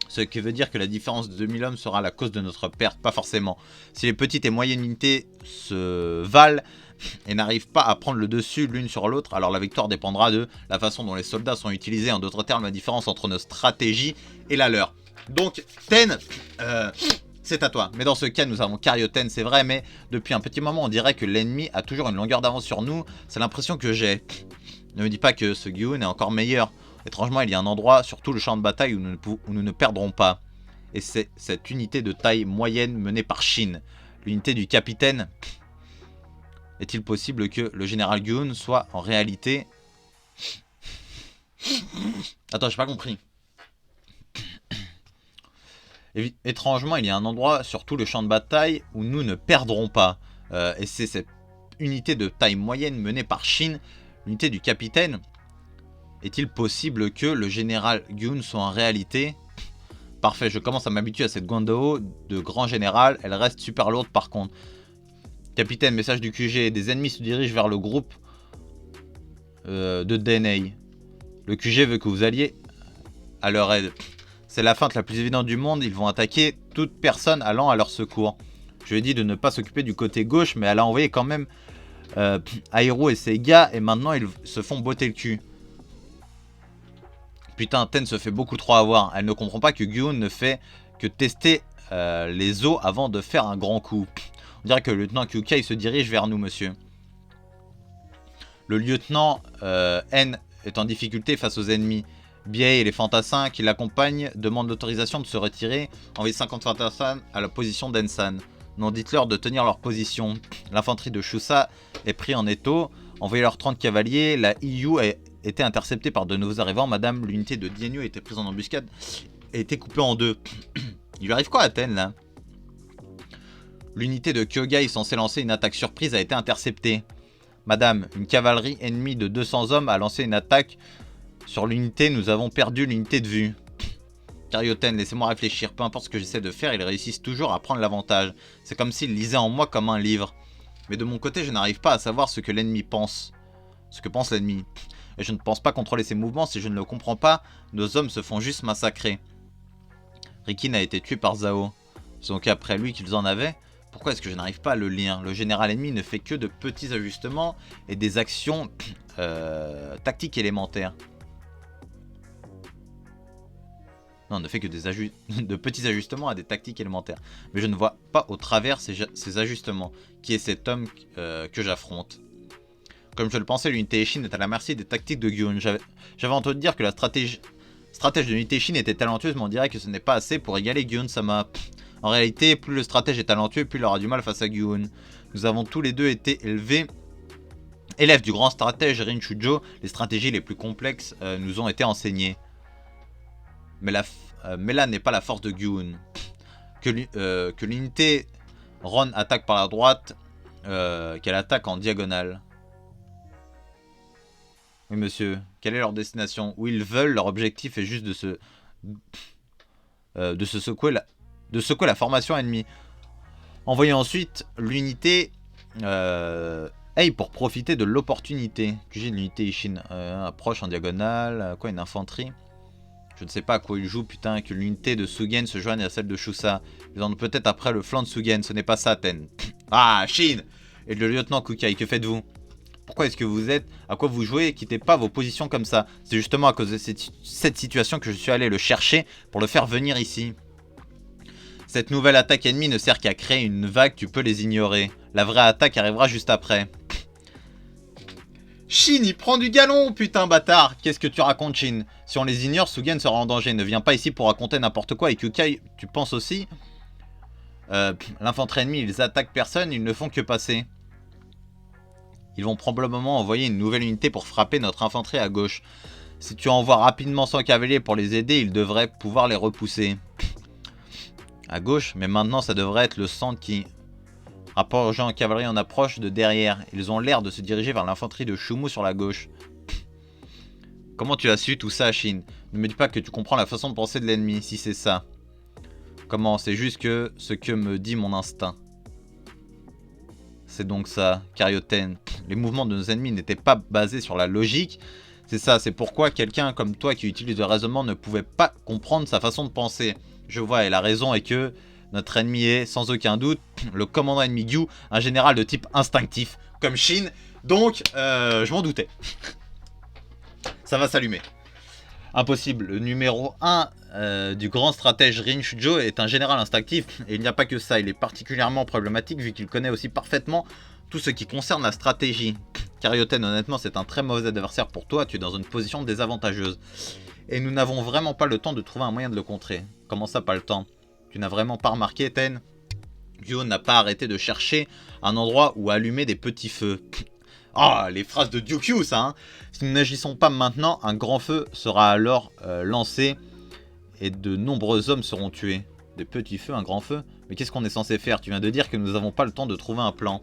Ce qui veut dire que la différence de 2000 hommes sera la cause de notre perte, pas forcément. Si les petites et moyennes unités se valent et n'arrivent pas à prendre le dessus l'une sur l'autre, alors la victoire dépendra de la façon dont les soldats sont utilisés. En d'autres termes, la différence entre nos stratégies et la leur. Donc, Ten, c'est à toi. Mais dans ce cas, nous avons Karyoten, c'est vrai, mais depuis un petit moment, on dirait que l'ennemi a toujours une longueur d'avance sur nous. C'est l'impression que j'ai. Ne me dis pas que ce Gyun est encore meilleur. Étrangement, il y a un endroit sur tout le champ de bataille où nous ne perdrons pas. Et c'est cette unité de taille moyenne menée par Shin. L'unité du capitaine. Est-il possible que le général Gyun soit en réalité... Attends, j'ai pas compris. Étrangement, il y a un endroit sur tout le champ de bataille où nous ne perdrons pas. Et c'est cette unité de taille moyenne menée par Shin, l'unité du capitaine. Est-il possible que le général Gyun soit en réalité... Parfait, je commence à m'habituer à cette Guandao de grand général. Elle reste super lourde par contre. Capitaine, message du QG. Des ennemis se dirigent vers le groupe de DNA. Le QG veut que vous alliez à leur aide. C'est la feinte la plus évidente du monde. Ils vont attaquer toute personne allant à leur secours. Je lui ai dit de ne pas s'occuper du côté gauche, mais elle a envoyé quand même Airo et ses gars. Et maintenant, ils se font botter le cul. Putain, Ten se fait beaucoup trop avoir. Elle ne comprend pas que Gyun ne fait que tester les os avant de faire un grand coup. On dirait que le lieutenant Kyukai se dirige vers nous, monsieur. Le lieutenant N est en difficulté face aux ennemis. Biei et les fantassins qui l'accompagnent demandent l'autorisation de se retirer. Envoyez 50 fantassins à la position d'Ensan. Non, dites-leur de tenir leur position. L'infanterie de Shusa est prise en étau. Envoyez leurs 30 cavaliers. La IU a été interceptée par de nouveaux arrivants. Madame, l'unité de Dienyu a été prise en embuscade et a été coupée en deux. Il lui arrive quoi à Ten là? L'unité de Kyogai censée lancer une attaque surprise a été interceptée. Madame, une cavalerie ennemie de 200 hommes a lancé une attaque sur l'unité. Nous avons perdu l'unité de vue. Karyoten, laissez-moi réfléchir. Peu importe ce que j'essaie de faire, ils réussissent toujours à prendre l'avantage. C'est comme s'ils lisaient en moi comme un livre. Mais de mon côté, je n'arrive pas à savoir ce que l'ennemi pense. Ce que pense l'ennemi. Et je ne pense pas contrôler ses mouvements. Si je ne le comprends pas, nos hommes se font juste massacrer. Rikin a été tué par Zhao. C'est donc après lui qu'ils en avaient. Pourquoi est-ce que je n'arrive pas à le lire? Le général ennemi ne fait que de petits ajustements et des actions tactiques élémentaires. Non, ne fait que de petits ajustements à des tactiques élémentaires. Mais je ne vois pas au travers ces ajustements. Qui est cet homme que j'affronte? Comme je le pensais, l'unité Shin est à la merci des tactiques de Gyun. J'avais entendu dire que la stratège de l'unité Shin était talentueuse, mais on dirait que ce n'est pas assez pour égaler Gyun-sama. En réalité, plus le stratège est talentueux, plus il aura du mal face à Gyun. Nous avons tous les deux été élèves du grand stratège Rin Shujo. Les stratégies les plus complexes nous ont été enseignées. Mais là n'est pas la force de Gyun. Que l'unité Ron attaque par la droite, qu'elle attaque en diagonale. Oui, monsieur. Quelle est leur destination? Où ils veulent, leur objectif est juste de se secouer la formation ennemie. Envoyez ensuite l'unité Hey pour profiter de l'opportunité. QG de l'unité Ishin. Approche en diagonale. Quoi, une infanterie? Je ne sais pas à quoi il joue, putain, que l'unité de Sugen se joigne à celle de Shusa. Ils ont peut-être après le flanc de Sugen, ce n'est pas ça, Ten. Ah, Shin! Et le lieutenant Kukai, que faites-vous? Pourquoi est-ce que vous êtes? À quoi vous jouez? Quittez pas vos positions comme ça. C'est justement à cause de cette situation que je suis allé le chercher pour le faire venir ici. Cette nouvelle attaque ennemie ne sert qu'à créer une vague, tu peux les ignorer. La vraie attaque arrivera juste après. Shin, il prend du galon, putain bâtard. Qu'est-ce que tu racontes, Shin? Si on les ignore, Sugen sera en danger. Ne viens pas ici pour raconter n'importe quoi. Et Kukai, tu penses aussi? L'infanterie ennemie, ils attaquent personne, ils ne font que passer. Ils vont probablement envoyer une nouvelle unité pour frapper notre infanterie à gauche. Si tu envoies rapidement 100 cavaliers pour les aider, ils devraient pouvoir les repousser. À gauche, mais maintenant ça devrait être le centre qui... Rapport aux gens en cavalerie en approche de derrière. Ils ont l'air de se diriger vers l'infanterie de Shumu sur la gauche. Comment tu as su tout ça, Shin? Ne me dis pas que tu comprends la façon de penser de l'ennemi, si c'est ça. Comment? C'est juste que ce que me dit mon instinct. C'est donc ça, Karyoten. Les mouvements de nos ennemis n'étaient pas basés sur la logique. C'est ça, c'est pourquoi quelqu'un comme toi qui utilise le raisonnement ne pouvait pas comprendre sa façon de penser. Je vois, et la raison est que notre ennemi est, sans aucun doute, le commandant ennemi Gyu, un général de type instinctif, comme Shin. Donc, je m'en doutais. Ça va s'allumer. Impossible. Le numéro 1 du grand stratège Rin Shujo est un général instinctif. Et il n'y a pas que ça. Il est particulièrement problématique vu qu'il connaît aussi parfaitement tout ce qui concerne la stratégie. Karyoten, honnêtement, c'est un très mauvais adversaire pour toi. Tu es dans une position désavantageuse. Et nous n'avons vraiment pas le temps de trouver un moyen de le contrer. Comment ça, pas le temps? Tu n'as vraiment pas remarqué, Ten? Gyu n'a pas arrêté de chercher un endroit où allumer des petits feux. Ah, les phrases de Ryukyu, ça, hein. Si nous n'agissons pas maintenant, un grand feu sera alors lancé et de nombreux hommes seront tués. Des petits feux, un grand feu? Mais qu'est-ce qu'on est censé faire? Tu viens de dire que nous n'avons pas le temps de trouver un plan.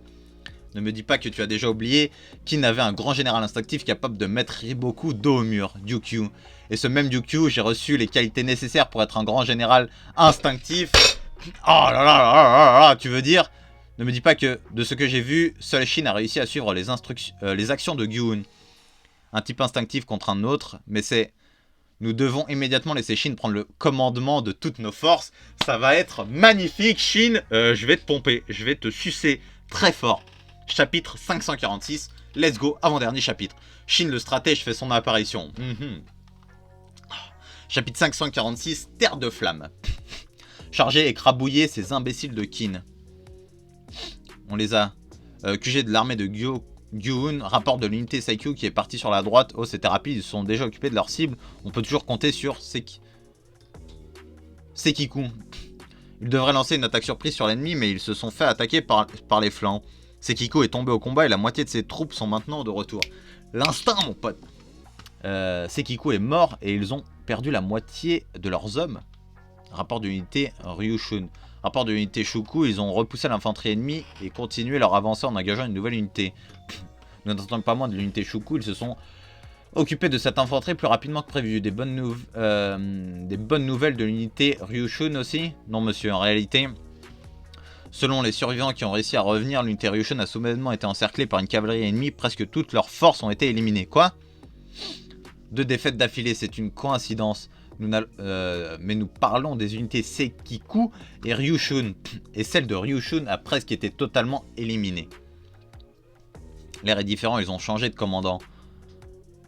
Ne me dis pas que tu as déjà oublié qu'il n'avait un grand général instinctif capable de mettre Riboku dos au mur, Ryukyu. Et ce même Ryukyu, j'ai reçu les qualités nécessaires pour être un grand général instinctif. Oh là là là là là, tu veux dire? Ne me dis pas que, de ce que j'ai vu, seul Shin a réussi à suivre les actions de Gyun. Un type instinctif contre un autre, mais c'est... Nous devons immédiatement laisser Shin prendre le commandement de toutes nos forces. Ça va être magnifique, Shin. Je vais te pomper, je vais te sucer très fort. Chapitre 546, let's go, avant-dernier chapitre. Shin le stratège fait son apparition. Chapitre 546, terre de flamme. Charger et écrabouiller ces imbéciles de Kin. On les a. QG de l'armée de Gyun, rapport de l'unité Saikyu qui est partie sur la droite. Oh, c'était rapide, ils sont déjà occupés de leur cible. On peut toujours compter sur Sekiku. Ils devraient lancer une attaque surprise sur l'ennemi, mais ils se sont fait attaquer par les flancs. Sekiku est tombé au combat et la moitié de ses troupes sont maintenant de retour. L'instinct, mon pote. Sekiku est mort et ils ont perdu la moitié de leurs hommes. Rapport de l'unité Ryushun. Rapport de l'unité Shuku, ils ont repoussé l'infanterie ennemie et continué leur avancée en engageant une nouvelle unité. Nous n'attendons pas moins de l'unité Shuku, ils se sont occupés de cette infanterie plus rapidement que prévu. Des bonnes nouvelles de l'unité Ryushun aussi? Non monsieur, en réalité, selon les survivants qui ont réussi à revenir, l'unité Ryushun a soudainement été encerclée par une cavalerie ennemie, presque toutes leurs forces ont été éliminées. Quoi? 2 défaites d'affilée, c'est une coïncidence. Mais nous parlons des unités Sekiku et Ryushun. Et celle de Ryushun a presque été totalement éliminée. L'air est différent, ils ont changé de commandant.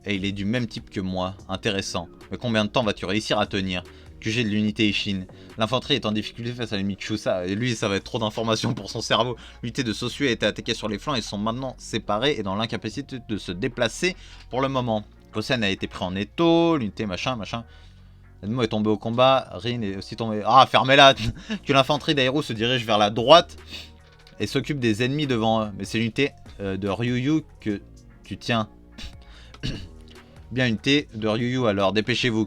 Et il est du même type que moi. Intéressant. Mais combien de temps vas-tu réussir à tenir? QG de l'unité Ishin. L'infanterie est en difficulté face à l'ennemi Chusa. Et lui, ça va être trop d'informations pour son cerveau. L'unité de Sosue a été attaquée sur les flancs et sont maintenant séparés et dans l'incapacité de se déplacer pour le moment. Kosen a été pris en étau. L'unité machin. Edmo est tombé au combat, Rin est aussi tombé... Ah, fermez-la. Que l'infanterie d'Aero se dirige vers la droite et s'occupe des ennemis devant eux. Mais c'est l'unité de Ryuyu que tu tiens. Bien, unité de Ryuyu, alors dépêchez-vous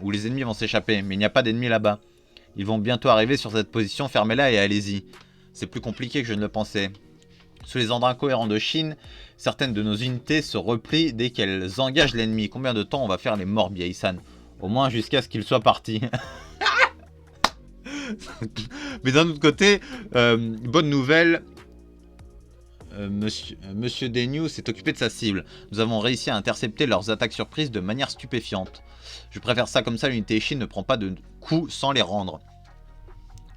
où les ennemis vont s'échapper. Mais il n'y a pas d'ennemis là-bas. Ils vont bientôt arriver sur cette position, fermez-la et allez-y. C'est plus compliqué que je ne le pensais. Sous les ordres incohérents de Shin, certaines de nos unités se replient dès qu'elles engagent l'ennemi. Combien de temps on va faire les morts, Biaisan? Au moins jusqu'à ce qu'il soit parti. Mais d'un autre côté, bonne nouvelle, Monsieur Denyu s'est occupé de sa cible. Nous avons réussi à intercepter leurs attaques surprises de manière stupéfiante. Je préfère ça comme ça, l'unité Shin ne prend pas de coups sans les rendre.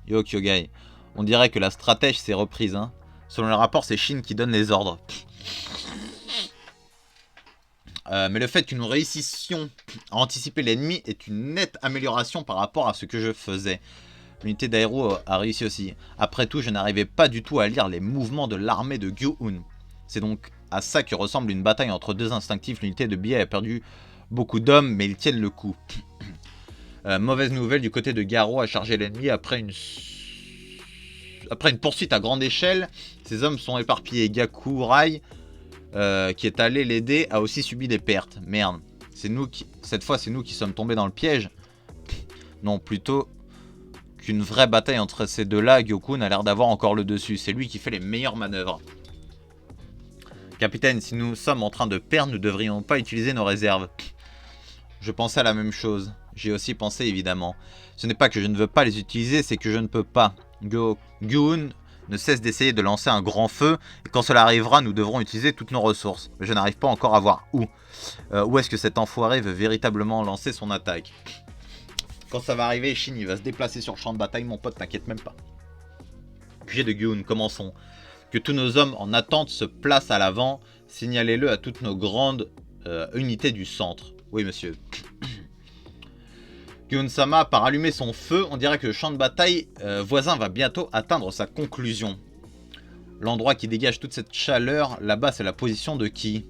Yo Kyogai, on dirait que la stratège s'est reprise, hein. Selon le rapport, c'est Shin qui donne les ordres. Mais le fait que nous réussissions à anticiper l'ennemi est une nette amélioration par rapport à ce que je faisais. L'unité d'Aero a réussi aussi. Après tout, je n'arrivais pas du tout à lire les mouvements de l'armée de Gyu-un. C'est donc à ça que ressemble une bataille entre deux instinctifs. L'unité de Bia a perdu beaucoup d'hommes, mais ils tiennent le coup. Mauvaise nouvelle, du côté de Garo a chargé l'ennemi après une poursuite à grande échelle. Ces hommes sont éparpillés. Gakurai, qui est allé l'aider, a aussi subi des pertes. Merde. Cette fois, c'est nous qui sommes tombés dans le piège. Non, plutôt qu'une vraie bataille entre ces deux-là, Gyokun a l'air d'avoir encore le dessus. C'est lui qui fait les meilleures manœuvres. Capitaine, si nous sommes en train de perdre, nous ne devrions pas utiliser nos réserves. Je pensais à la même chose. J'y ai aussi pensé, évidemment. Ce n'est pas que je ne veux pas les utiliser, c'est que je ne peux pas. Gyun ne cesse d'essayer de lancer un grand feu, et quand cela arrivera, nous devrons utiliser toutes nos ressources. Mais je n'arrive pas encore à voir où. Où est-ce que cet enfoiré veut véritablement lancer son attaque? Quand ça va arriver, Shin il va se déplacer sur le champ de bataille, mon pote, t'inquiète même pas. QG de Gyun, commençons. Que tous nos hommes en attente se placent à l'avant, signalez-le à toutes nos grandes unités du centre. Oui, monsieur. Gyun-sama part allumer son feu, on dirait que le champ de bataille voisin va bientôt atteindre sa conclusion. L'endroit qui dégage toute cette chaleur, là-bas, c'est la position de qui?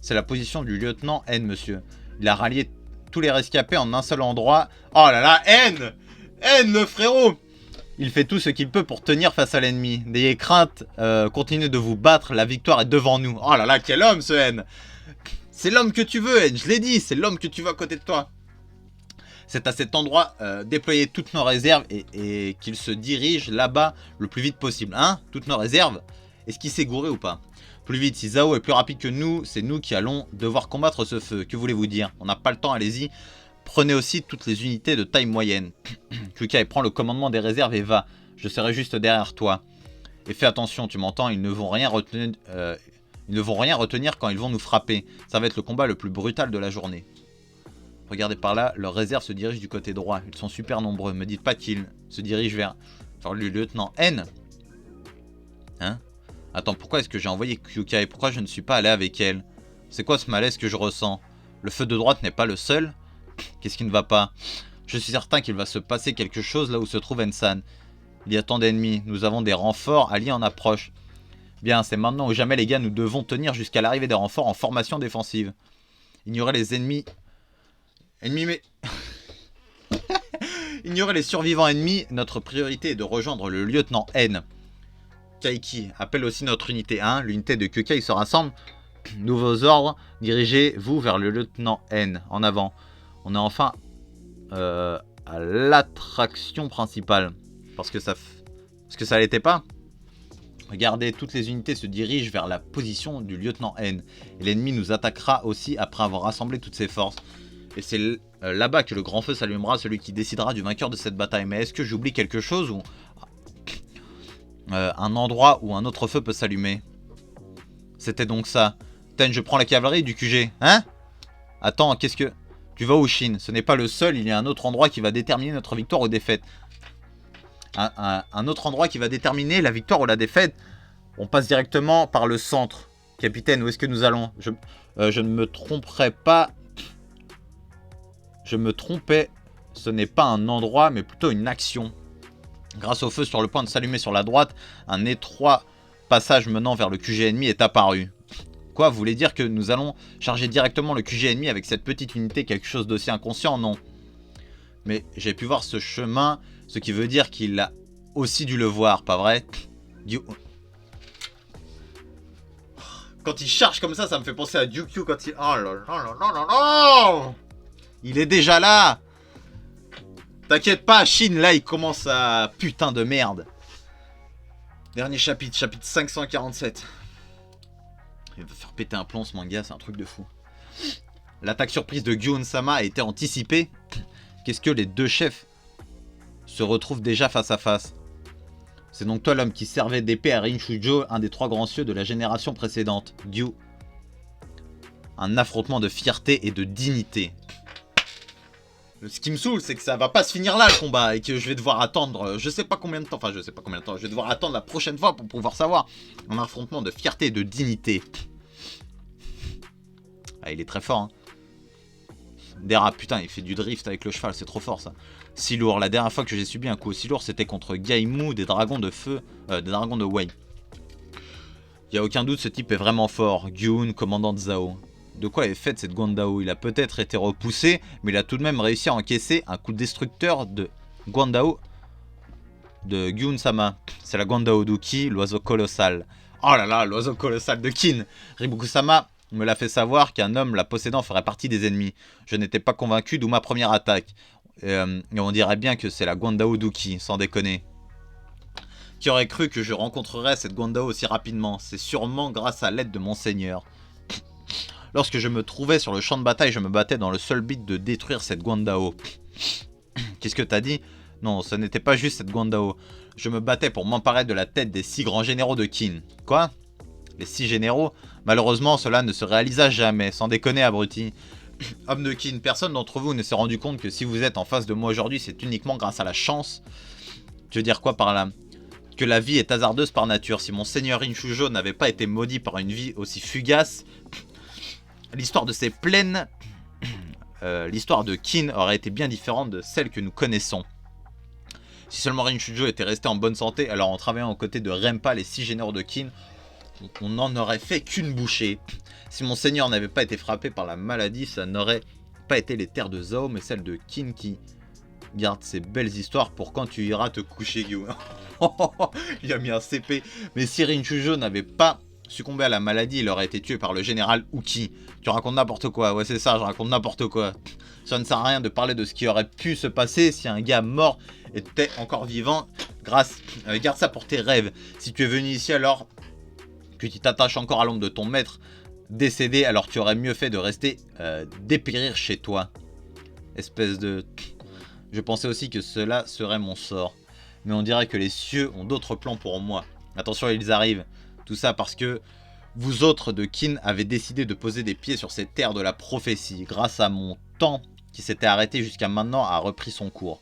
C'est la position du lieutenant N, monsieur. Il a rallié tous les rescapés en un seul endroit. Oh là là, N! N, le frérot! Il fait tout ce qu'il peut pour tenir face à l'ennemi. N'ayez crainte, continuez de vous battre, la victoire est devant nous. Oh là là, quel homme ce N! C'est l'homme que tu veux, N, je l'ai dit, c'est l'homme que tu veux à côté de toi. C'est à cet endroit déployer toutes nos réserves et qu'il se dirige là-bas le plus vite possible. Hein? Toutes nos réserves? Est-ce qu'il s'est gouré ou pas? Plus vite, si Zhao est plus rapide que nous, c'est nous qui allons devoir combattre ce feu. Que voulez-vous dire? On n'a pas le temps, allez-y. Prenez aussi toutes les unités de taille moyenne. Kukai prend le commandement des réserves et va. Je serai juste derrière toi. Et fais attention, tu m'entends, ils ne vont rien retenir quand ils vont nous frapper. Ça va être le combat le plus brutal de la journée. Regardez par là, leurs réserves se dirigent du côté droit. Ils sont super nombreux. Me dites pas qu'ils se dirigent vers le lieutenant N. Hein? Attends, pourquoi est-ce que j'ai envoyé Kyukai? Pourquoi je ne suis pas allé avec elle? C'est quoi ce malaise que je ressens? Le feu de droite n'est pas le seul? Qu'est-ce qui ne va pas? Je suis certain qu'il va se passer quelque chose là où se trouve Ensan. Il y a tant d'ennemis. Nous avons des renforts alliés en approche. Bien, c'est maintenant ou jamais les gars, nous devons tenir jusqu'à l'arrivée des renforts en formation défensive. Ignorer les ennemis... mais... Ignorer les survivants ennemis, notre priorité est de rejoindre le lieutenant N. Kaiki, appelle aussi notre unité 1, l'unité de Kukai se rassemble. Nouveaux ordres, dirigez-vous vers le lieutenant N, en avant. On est enfin à l'attraction principale. Parce que ça l'était pas. Regardez, toutes les unités se dirigent vers la position du lieutenant N. Et l'ennemi nous attaquera aussi après avoir rassemblé toutes ses forces. Et c'est là-bas que le grand feu s'allumera, celui qui décidera du vainqueur de cette bataille. Mais est-ce que j'oublie quelque chose ou un endroit où un autre feu peut s'allumer? C'était donc ça. Ten, je prends la cavalerie du QG. Hein? Attends, qu'est-ce que... Tu vas où, Shin? Ce n'est pas le seul, il y a un autre endroit qui va déterminer notre victoire ou défaite. Un autre endroit qui va déterminer la victoire ou la défaite. On passe directement par le centre. Capitaine, où est-ce que nous allons? Je ne me tromperai pas. Je me trompais. Ce n'est pas un endroit, mais plutôt une action. Grâce au feu sur le point de s'allumer sur la droite, un étroit passage menant vers le QG ennemi est apparu. Quoi, vous voulez dire que nous allons charger directement le QG ennemi avec cette petite unité, quelque chose d'aussi inconscient? Non. Mais j'ai pu voir ce chemin, ce qui veut dire qu'il a aussi dû le voir, pas vrai? Quand il charge comme ça me fait penser à Ryukyu quand il... Oh là là là là là là! Il est déjà là! T'inquiète pas, Shin, là, il commence à... Putain de merde. Dernier chapitre, chapitre 547. Il va faire péter un plomb ce manga, c'est un truc de fou. L'attaque surprise de Gyun-sama a été anticipée. Qu'est-ce que les deux chefs se retrouvent déjà face à face? C'est donc toi l'homme qui servait d'épée à Rinchujo, un des 3 grands cieux de la génération précédente, Gyu. Un affrontement de fierté et de dignité. Ce qui me saoule, c'est que ça va pas se finir là le combat et que je vais devoir attendre je sais pas combien de temps, enfin je sais pas combien de temps, je vais devoir attendre la prochaine fois pour pouvoir savoir. Un affrontement de fierté et de dignité. Ah, il est très fort, hein. Dera, putain, il fait du drift avec le cheval, c'est trop fort ça. Si lourd, la dernière fois que j'ai subi un coup aussi lourd, c'était contre Gaimu, des dragons de feu, des dragons de Wei. Y a aucun doute, ce type est vraiment fort. Gyun, commandant de Zhao. De quoi est faite cette Guandao? Il a peut-être été repoussé, mais il a tout de même réussi à encaisser un coup destructeur de Guandao de Gyun-sama. C'est la Guandao d'Uki, l'oiseau colossal. Oh là là, l'oiseau colossal de Kin. Riboku-sama me l'a fait savoir qu'un homme la possédant ferait partie des ennemis. Je n'étais pas convaincu, d'où ma première attaque. Et on dirait bien que c'est la Guandao d'Uki, sans déconner. Qui aurait cru que je rencontrerais cette Guandao aussi rapidement? C'est sûrement grâce à l'aide de mon seigneur. Lorsque je me trouvais sur le champ de bataille, je me battais dans le seul but de détruire cette Guandao. Qu'est-ce que t'as dit? Non, ce n'était pas juste cette Guandao. Je me battais pour m'emparer de la tête des 6 grands généraux de Kin. Quoi? Les 6 généraux? Malheureusement, cela ne se réalisa jamais, sans déconner, abruti. Homme de Kin, personne d'entre vous ne s'est rendu compte que si vous êtes en face de moi aujourd'hui, c'est uniquement grâce à la chance. Tu veux dire quoi par là? Que la vie est hasardeuse par nature. Si mon seigneur Rinchujo n'avait pas été maudit par une vie aussi fugace, l'histoire de ces plaines, l'histoire de Kin aurait été bien différente de celle que nous connaissons. Si seulement Rinchujo était resté en bonne santé, alors en travaillant aux côtés de Rempa, les 6 généraux de Kin, on n'en aurait fait qu'une bouchée. Si mon seigneur n'avait pas été frappé par la maladie, ça n'aurait pas été les terres de Zhao, mais celles de Kin qui gardent ces belles histoires pour quand tu iras te coucher, Gyu. Il a mis un CP. Mais si Rinchujo n'avait pas succombé à la maladie, il aurait été tué par le général Uki. Tu racontes n'importe quoi. Ouais, c'est ça, je raconte n'importe quoi. Ça ne sert à rien de parler de ce qui aurait pu se passer si un gars mort était encore vivant. Garde ça pour tes rêves. Si tu es venu ici alors que tu t'attaches encore à l'ombre de ton maître décédé, alors tu aurais mieux fait de rester dépérir chez toi. Espèce de... Je pensais aussi que cela serait mon sort. Mais on dirait que les cieux ont d'autres plans pour moi. Attention, ils arrivent. Tout ça parce que vous autres de Kin avez décidé de poser des pieds sur ces terres de la prophétie. Grâce à mon temps qui s'était arrêté jusqu'à maintenant a repris son cours.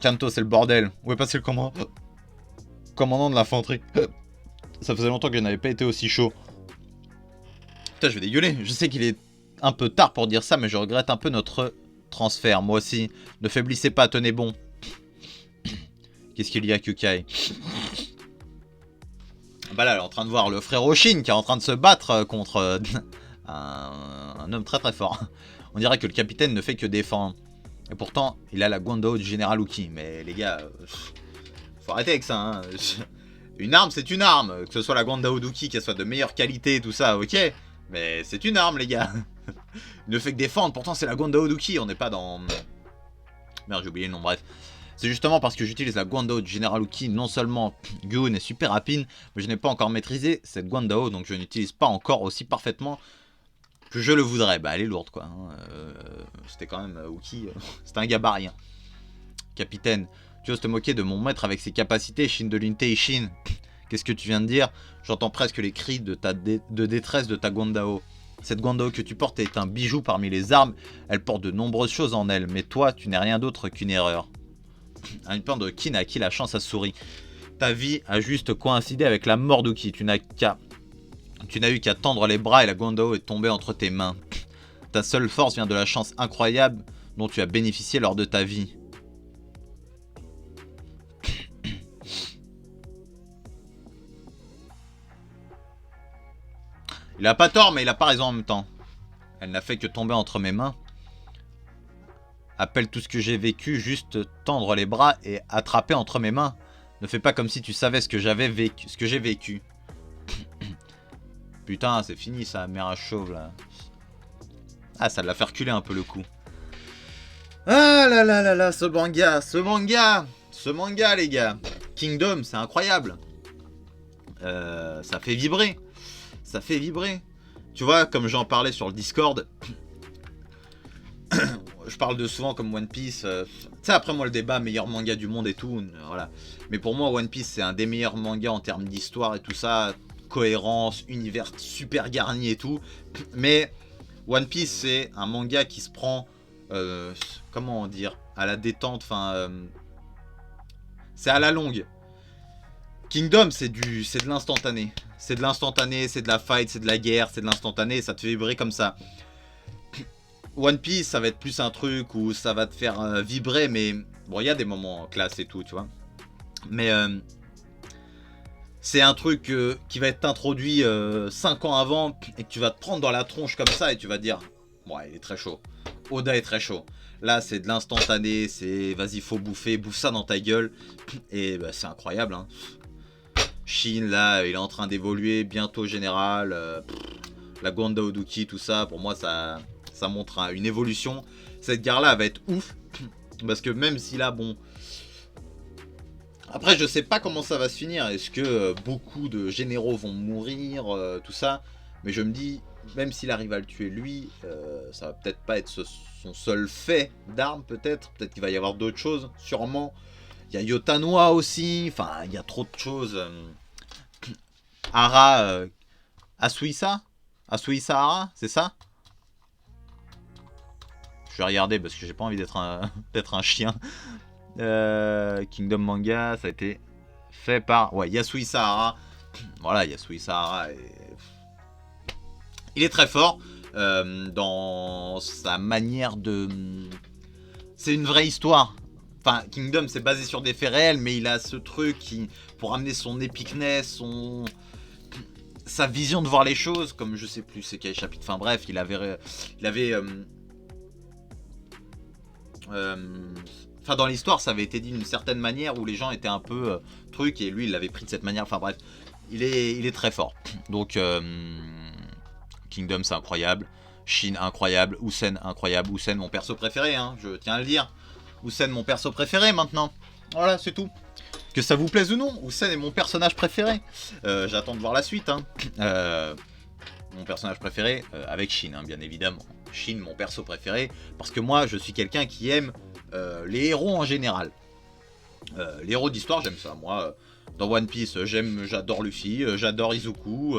Kanto, c'est le bordel. Où est passé le commandant de l'infanterie? Ça faisait longtemps que je n'avais pas été aussi chaud. Putain, je vais dégueuler. Je sais qu'il est un peu tard pour dire ça, mais je regrette un peu notre transfert. Moi aussi. Ne faiblissez pas, tenez bon. Qu'est-ce qu'il y a, Kyukai? Bah là, elle est en train de voir le frère Oshin qui est en train de se battre contre un homme très très fort. On dirait que le capitaine ne fait que défendre. Et pourtant, il a la Guandao du général Uki. Mais les gars, faut arrêter avec ça, hein. Une arme, c'est une arme. Que ce soit la Guandao d'Uki, qu'elle soit de meilleure qualité et tout ça, ok. Mais c'est une arme, les gars. Il ne fait que défendre. Pourtant, c'est la Guandao d'Uki. On n'est pas dans... Merde, j'ai oublié le nom, bref. C'est justement parce que j'utilise la Guandao du général Uki, non seulement Gyun est super rapide, mais je n'ai pas encore maîtrisé cette Guandao, donc je n'utilise pas encore aussi parfaitement que je le voudrais. Bah, elle est lourde, quoi. C'était quand même Uki, c'était un gabarit. Hein. Capitaine, tu oses te moquer de mon maître avec ses capacités, Shin de l'unité Shin. Qu'est-ce que tu viens de dire? J'entends presque les cris de détresse de ta Guandao. Cette Guandao que tu portes est un bijou parmi les armes, elle porte de nombreuses choses en elle, mais toi, tu n'es rien d'autre qu'une erreur. Un plan de Kin à qui la chance a souri. Ta vie a juste coïncidé avec la mort d'Uki. Tu n'as eu qu'à tendre les bras et la Guandao est tombée entre tes mains. Ta seule force vient de la chance incroyable dont tu as bénéficié lors de ta vie. Il a pas tort, mais il a pas raison en même temps. Elle n'a fait que tomber entre mes mains. Appelle tout ce que j'ai vécu, juste tendre les bras et attraper entre mes mains. Ne fais pas comme si tu savais ce que j'avais vécu, ce que j'ai vécu. Putain, c'est fini ça, mère à chauve là. Ah, ça l'a fait reculer un peu le coup. Ah là là là là, ce manga ce manga, les gars. Kingdom, c'est incroyable. Ça fait vibrer. Ça fait vibrer. Tu vois, comme j'en parlais sur le Discord, je parle de souvent comme One Piece. Tu sais, après moi, le débat, meilleur manga du monde et tout, voilà. Mais pour moi, One Piece, c'est un des meilleurs mangas en termes d'histoire et tout ça. Cohérence, univers super garni et tout. Mais One Piece, c'est un manga qui se prend, comment dire, à la détente, enfin, c'est à la longue. Kingdom, c'est de l'instantané. C'est de l'instantané, c'est de la fight, c'est de la guerre, c'est de l'instantané, ça te fait vibrer comme ça. One Piece, ça va être plus un truc où ça va te faire vibrer, mais bon, il y a des moments classe et tout, tu vois. Mais c'est un truc qui va être introduit 5 ans avant et que tu vas te prendre dans la tronche comme ça et tu vas te dire, ouais, il est très chaud. Oda est très chaud. Là, c'est de l'instantané, c'est vas-y, faut bouffer, bouffe ça dans ta gueule. Et bah, c'est incroyable, hein. Shin, là, il est en train d'évoluer, bientôt général. La Gonda Oduki, tout ça, pour moi, ça montre une évolution. Cette guerre-là va être ouf. Parce que même si là, bon... Après, je sais pas comment ça va se finir. Est-ce que beaucoup de généraux vont mourir, tout ça. Mais je me dis, même s'il arrive à le tuer lui, ça va peut-être pas être son seul fait d'armes, peut-être. Peut-être qu'il va y avoir d'autres choses, sûrement. Il y a Yotanoi aussi. Enfin, il y a trop de choses. Ara... Asuisa Ara, c'est ça? Je vais regarder parce que j'ai pas envie d'être un chien. Kingdom Manga, ça a été fait par Yasuisa Hara. Voilà, Yasuisa Hara il est très fort dans sa manière de... C'est une vraie histoire. Enfin, Kingdom, c'est basé sur des faits réels, mais il a ce truc qui, pour amener son epicness, sa vision de voir les choses, comme je sais plus c'est quel chapitre. Enfin bref, il avait enfin, dans l'histoire, ça avait été dit d'une certaine manière où les gens étaient un peu truc et lui, il l'avait pris de cette manière. Enfin bref, il est très fort. Donc, Kingdom, c'est incroyable. Shin, incroyable. Usen, incroyable. Usen, mon perso préféré, hein, je tiens à le dire. Usen, mon perso préféré maintenant. Voilà, c'est tout. Que ça vous plaise ou non, Usen est mon personnage préféré. J'attends de voir la suite. Hein. Mon personnage préféré, avec Shin, hein, bien évidemment. Shin, mon perso préféré. Parce que moi, je suis quelqu'un qui aime les héros en général. Les héros d'histoire, j'aime ça. Moi, dans One Piece, j'adore Luffy, j'adore Izuku.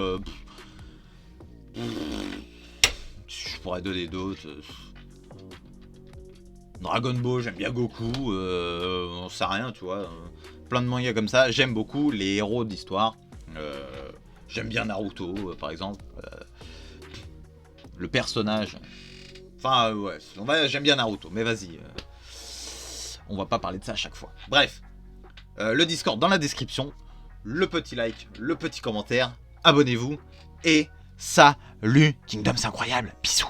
Je pourrais donner d'autres. Dragon Ball, j'aime bien Goku. On sait rien, tu vois. Plein de mangas comme ça. J'aime beaucoup les héros d'histoire. J'aime bien Naruto, par exemple. Le personnage. Enfin, ouais. J'aime bien Naruto, mais vas-y. On va pas parler de ça à chaque fois. Bref. Le Discord dans la description. Le petit like, le petit commentaire. Abonnez-vous. Et salut. Kingdom, c'est incroyable. Bisous.